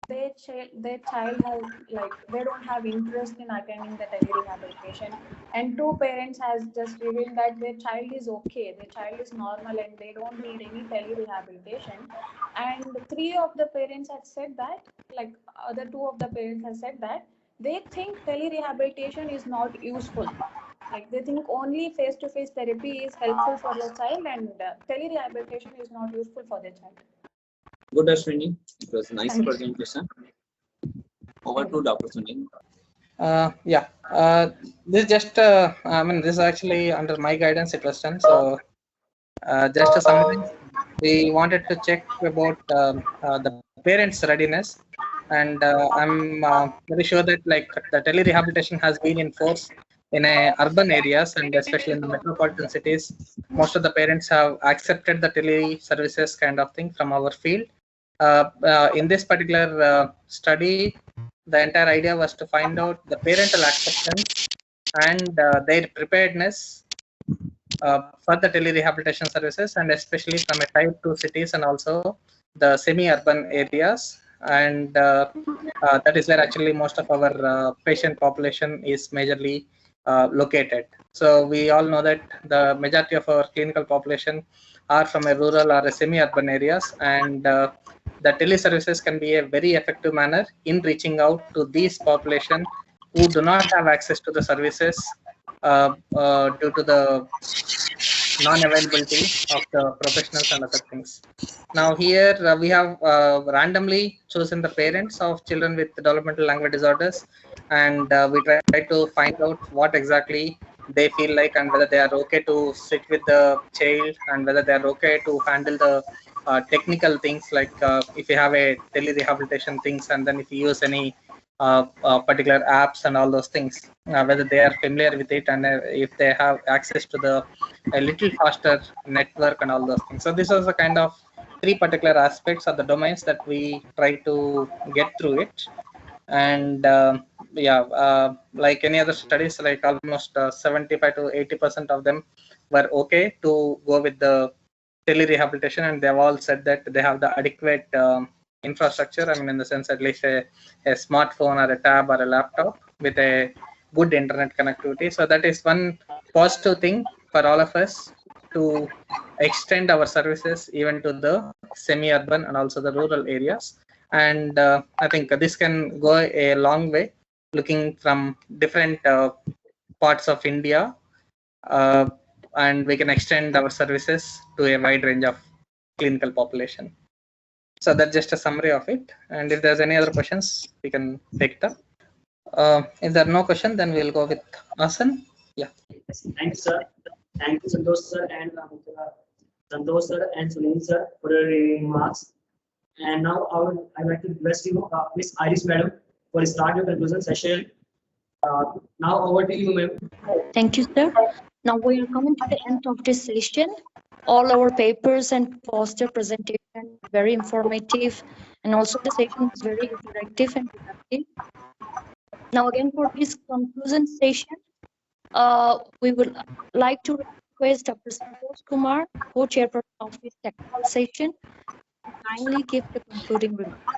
their child has, like, they don't have interest in attending the telerehabilitation, and 2 parents has just revealed that their child is okay, their child is normal, and they don't need any telerehabilitation. And 3 of the parents had said that, like, other 2 of the parents have said that they think telerehabilitation is not useful. Like, they think only face-to-face therapy is helpful for the child, and telerehabilitation is not useful for the child. Good, Ashwini. It was a nice presentation. Over to Dr. Sunil. Yeah, this just, I mean, this is actually under my guidance it was done. So just to summarize, we wanted to check about the parents' readiness, and I'm very sure that like the tele-rehabilitation has been in force in urban areas and especially in the metropolitan cities. Most of the parents have accepted the tele services kind of thing from our field. In this particular study, the entire idea was to find out the parental acceptance and their preparedness for the tele-rehabilitation services, and especially from a type 2 cities and also the semi-urban areas. And that is where actually most of our patient population is majorly located. So we all know that the majority of our clinical population are from a rural or a semi-urban areas, and the teleservices can be a very effective manner in reaching out to these population who do not have access to the services due to the non-availability of the professionals and other things. Now here we have randomly chosen the parents of children with developmental language disorders, and we try to find out what exactly they feel like and whether they are okay to sit with the child and whether they are okay to handle the technical things like if you have a tele-rehabilitation things and then if you use any particular apps and all those things, whether they are familiar with it and if they have access to the a little faster network and all those things. So this was the kind of three particular aspects of the domains that we try to get through it. And yeah, like any other studies, like almost 75 to 80% of them were okay to go with the tele-rehabilitation, and they've all said that they have the adequate infrastructure. I mean, in the sense at least a smartphone or a tab or a laptop with a good internet connectivity. So that is one positive thing for all of us to extend our services even to the semi-urban and also the rural areas. And I think this can go a long way looking from different parts of India, and we can extend our services to a wide range of clinical population. So that's just a summary of it. And if there's any other questions, we can take it up. If there are no questions, then we'll go with Asan. Yeah. Thank you, sir. Thank you, Santosh sir and Sunil sir for your remarks. And now I'd like to request you, Miss Iris Madam, for start your conclusion session. Now over to you, ma'am. Thank you, sir. Now we are coming to the end of this session. All our papers and poster presentation very informative, and also the session is very interactive and productive. Now again for this conclusion session, we would like to request Dr. Santosh Kumar, co-chairperson of this technical session, to kindly give the concluding remarks.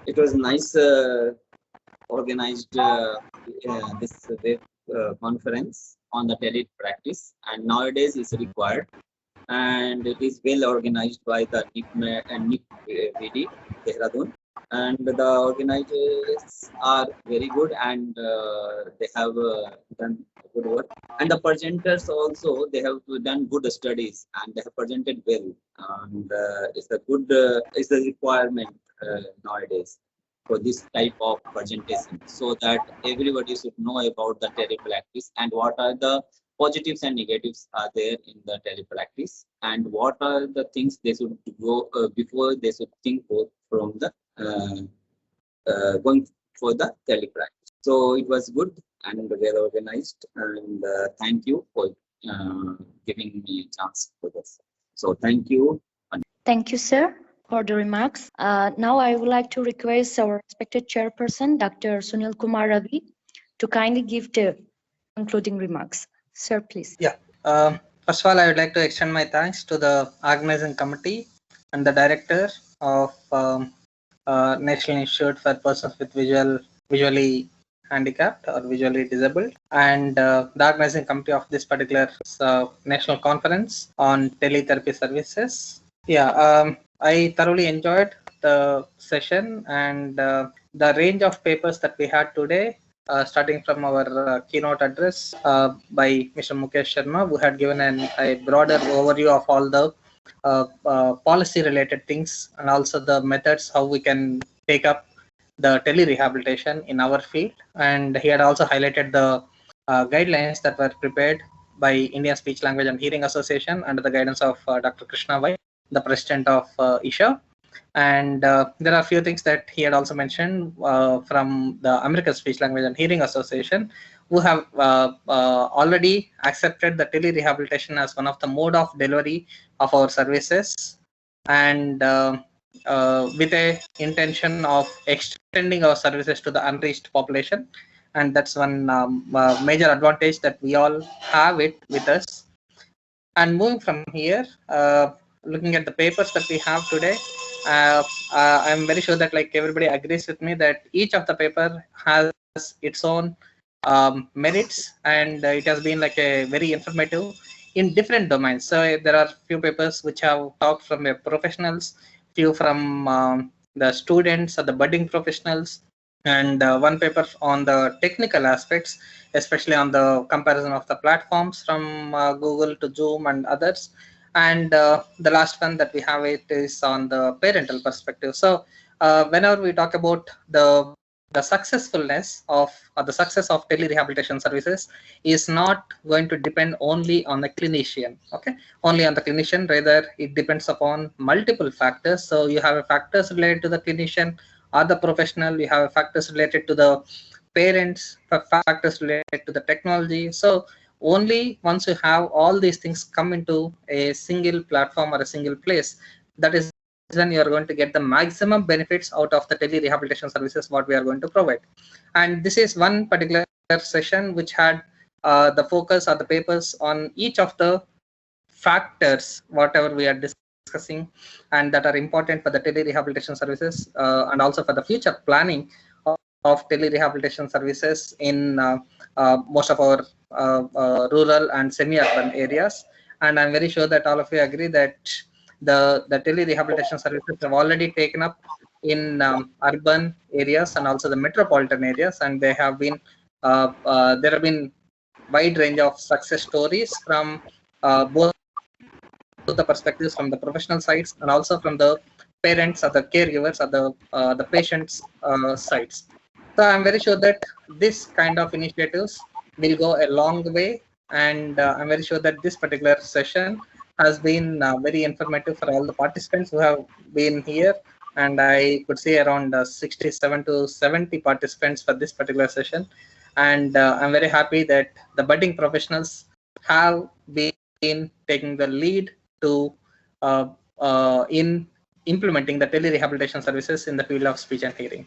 It was nice organized this web conference on the tele-practice, and nowadays is required, and it is well organized by the NIP and NIP VD Dehradun, and the organizers are very good, and they have done good work, and the presenters also, they have done good studies and they have presented well, and it's a good it's the requirement nowadays for this type of presentation, so that everybody should know about the telepractice and what are the positives and negatives are there in the telepractice, and what are the things they should go before they should think from the going for the telepractice. So it was good and well organized, and thank you for giving me a chance for this. So thank you. Thank you, sir, for the remarks. Now I would like to request our respected chairperson, Dr. Sunil Kumar Ravi, to kindly give the concluding remarks. Sir, please. Yeah. First of all, I would like to extend my thanks to the organizing committee and the director of National Institute for Persons with Visually Handicapped or Visually Disabled, and the organizing committee of this particular national conference on teletherapy services. Yeah, I thoroughly enjoyed the session, and the range of papers that we had today, starting from our keynote address by Mr. Mukesh Sharma, who had given a broader overview of all the policy related things and also the methods how we can take up the tele-rehabilitation in our field, and he had also highlighted the guidelines that were prepared by Indian Speech Language and Hearing Association under the guidance of Dr. Krishna Vai, the president of ISHA. And there are a few things that he had also mentioned from the American Speech Language and Hearing Association, who have already accepted the tele-rehabilitation as one of the mode of delivery of our services, and with a intention of extending our services to the unreached population. And that's one major advantage that we all have it with us. And moving from here, looking at the papers that we have today, I'm very sure that like everybody agrees with me that each of the paper has its own merits, and it has been like a very informative in different domains. So there are few papers which have talked from the professionals, few from the students or the budding professionals, and one paper on the technical aspects, especially on the comparison of the platforms from Google to Zoom and others. And the last one that we have it is on the parental perspective. So whenever we talk about the successfulness of or the success of tele-rehabilitation services is not going to depend only on the clinician, okay, only on the clinician. Rather, it depends upon multiple factors. So you have factors related to the clinician or the professional, you have factors related to the parents, factors related to the technology. So only once you have all these things come into a single platform or a single place, that is when you are going to get the maximum benefits out of the tele-rehabilitation services what we are going to provide. And this is one particular session which had the focus or the papers on each of the factors whatever we are discussing and that are important for the tele-rehabilitation services and also for the future planning of tele-rehabilitation services in most of our rural and semi-urban areas. And I'm very sure that all of you agree that the tele-rehabilitation services have already taken up in urban areas and also the metropolitan areas, and they have been there have been wide range of success stories from both the perspectives from the professional sides and also from the parents or the caregivers or the patients sides. So I'm very sure that this kind of initiatives will go a long way, and I'm very sure that this particular session has been very informative for all the participants who have been here. And I could see around 67 to 70 participants for this particular session. And I'm very happy that the budding professionals have been taking the lead to in implementing the tele-rehabilitation services in the field of speech and hearing.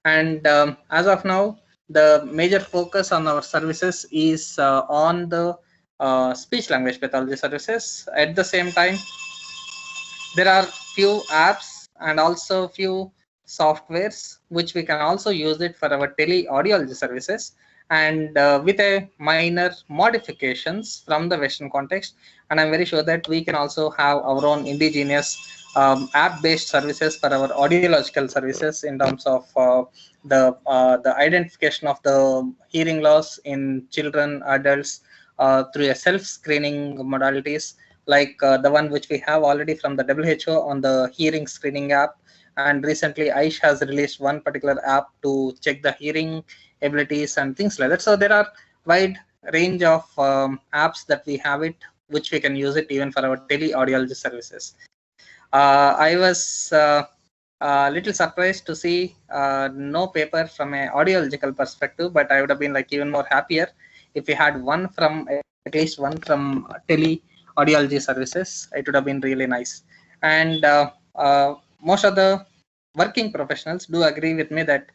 And as of now, the major focus on our services is on the speech language pathology services. At the same time, there are few apps and also few softwares which we can also use it for our tele-audiology services, and with a minor modifications from the Western context. And I'm very sure that we can also have our own indigenous app-based services for our audiological services in terms of the identification of the hearing loss in children, adults through a self-screening modalities like the one which we have already from the WHO on the hearing screening app. And recently Aish has released one particular app to check the hearing abilities and things like that. So there are wide range of apps that we have it, which we can use it even for our tele-audiology services. I was a little surprised to see no paper from an audiological perspective, but I would have been like even more happier if we had one from at least one from tele-audiology services. It would have been really nice. And most of the working professionals do agree with me that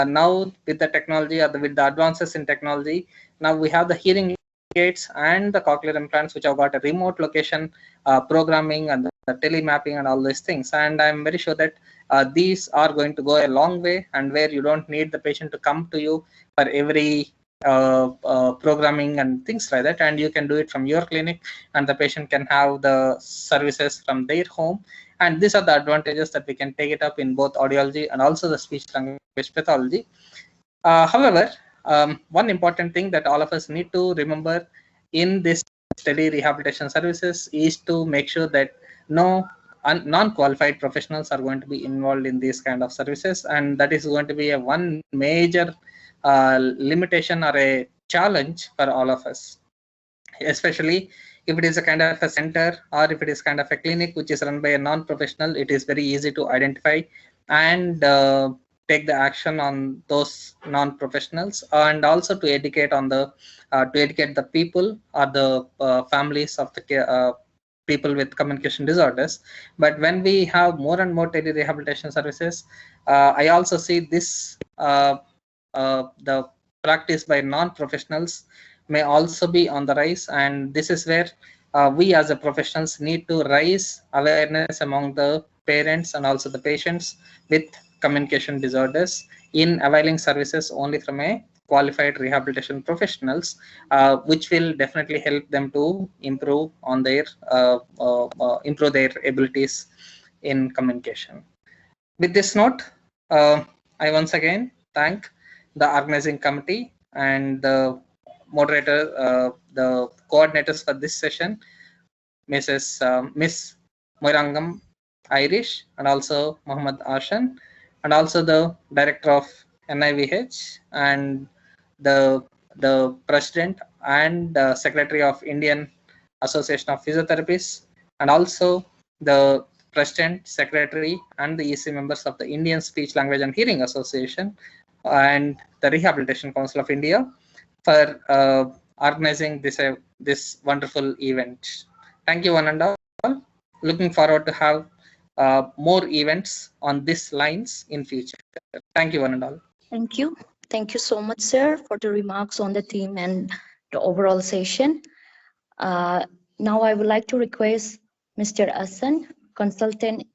now with the technology or with the advances in technology, now we have the hearing aids and the cochlear implants which have got a remote location programming and the telemapping and all these things. And I'm very sure that these are going to go a long way, and where you don't need the patient to come to you for every programming and things like that, and you can do it from your clinic, and the patient can have the services from their home. And these are the advantages that we can take it up in both audiology and also the speech language pathology. However, one important thing that all of us need to remember in this tele-rehabilitation services is to make sure that no non-qualified professionals are going to be involved in these kind of services, and that is going to be a one major limitation or a challenge for all of us, especially if it is a kind of a center or if it is kind of a clinic which is run by a non-professional. It is very easy to identify and take the action on those non-professionals, and also to educate on the people or the families of the people with communication disorders. But when we have more and more tele-rehabilitation services, I also see this the practice by non-professionals may also be on the rise, and this is where we as a professionals need to raise awareness among the parents and also the patients with communication disorders in availing services only from a qualified rehabilitation professionals, which will definitely help them to improve on their improve their abilities in communication. With this note, I once again thank the organizing committee and the moderator, the coordinators for this session, Miss Moirangam Irish, and also Muhammad Ashan, and also the director of NIVH, and the president and secretary of Indian Association of Physiotherapists, and also the president, secretary, and the EC members of the Indian Speech, Language and Hearing Association and the Rehabilitation Council of India for organizing this wonderful event. Thank you, one and all. Looking forward to have more events on these lines in future. Thank you, one and all. Thank you. Thank you so much, sir, for the remarks on the theme and the overall session. Now I would like to request Mr. Hassan, consultant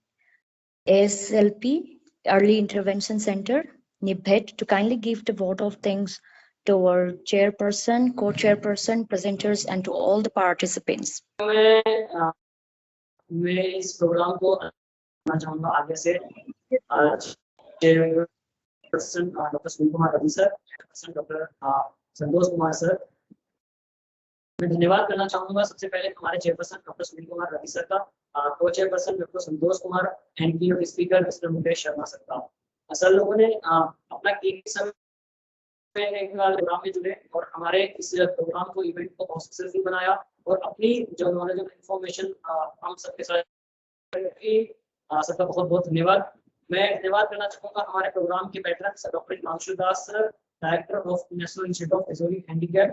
ASLP, Early Intervention Center, NIBHET, to kindly give the vote of thanks to our chairperson, co-chairperson, presenters, and to all the participants. मैं इस programme को करना चाहूँगा आगे से chairperson doctor Sunil Kumar Ravi sir, doctor Santosh Kumar sir. मैं धन्यवाद करना चाहूँगा सबसे पहले हमारे chairperson doctor Sunil Kumar Ravi sir का, co chairperson doctor Santosh Kumar and key speaker mister Mukesh Sharma sir का। असल लोगों ने अपना कीमती समय प्रोग्राम में जुड़े और हमारे इस प्रोग्राम को इवेंट को बहुत सक्सेसफुल बनाया और अपनी जो नॉलेज ऑफ इंफॉर्मेशन हम सबके साथ सबका बहुत बहुत धन्यवाद। मैं धन्यवाद करना चाहूँगा हमारे प्रोग्राम के pattern doctor Himanshu Das sir, director of national institute of visually handicap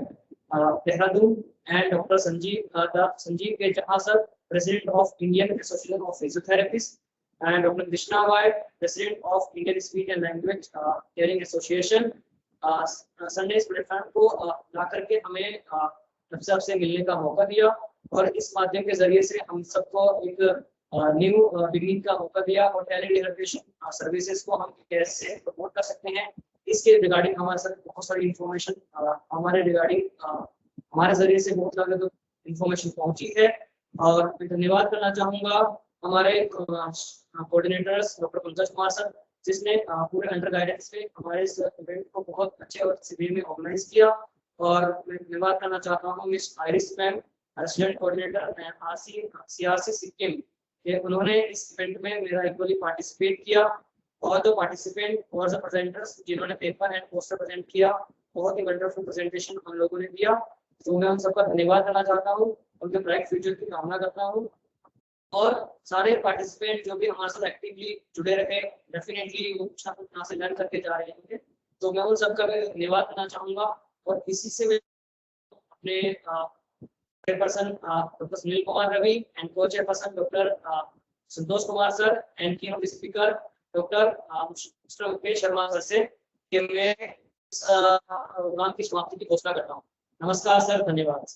Dehradun, and doctor Sanjeev के जहाँ sir, president of Indian association of physiotherapist, and doctor Krishna white, president of Indian speech and language hearing association. Sunday इस platform को ला करके हमें सबसे मिलने का मौका दिया और इस माध्यम के जरिए से हम सबको एक न्यू बिगिनिंग का मौका दिया और टैलेंट रिहैबिलिटेशन सर्विसेज को हम कैसे प्रमोट कर सकते हैं इसके रिगार्डिंग हमारे साथ बहुत सारी इंफॉर्मेशन हमारे रिगार्डिंग हमारे जरिए से बहुत ज्यादा इंफॉर्मेशन पहुंची है। और मैं धन्यवाद करना चाहूँगा हमारे coordinators doctor Pankaj Kumar sir, जिसने पूरे अंडर गाइडेंस में हमारे इस इवेंट को बहुत अच्छे और शिविर में ऑर्गेनाइज किया। और मैं धन्यवाद करना चाहता हूँ miss iris ma'am, resident coordinator CRC Sikkim, कि उन्होंने इस इवेंट में मेरा इक्वली पार्टिसिपेट किया। और जो पार्टिसिपेंट और जो प्रेजेंटर्स जिन्होंने पेपर एंड पोस्टर प्रेजेंट किया, बहुत ही वंडरफुल प्रेजेंटेशन हम लोगों ने दिया, तो मैं उन सबका धन्यवाद करना चाहता हूँ, उनके ब्राइट फ्यूचर की कामना करता हूँ। और सारे पार्टिसिपेंट जो भी हमारे साथ एक्टिवली जुड़े रहे, डेफिनेटली वो कुछ ना कुछ यहाँ से लर्न करके जा रहे होंगे, तो मैं उन सबका धन्यवाद करना चाहूँगा। और इसी से मैं अपने chairperson doctor Sunil Kumar Ravi and co chairperson doctor Santosh Kumar sir and key speaker doctor mister Mukesh Sharma sir से कि मैं इस प्रोग्राम की समाप्ति की घोषणा करता हूँ। नमस्कार सर, धन्यवाद।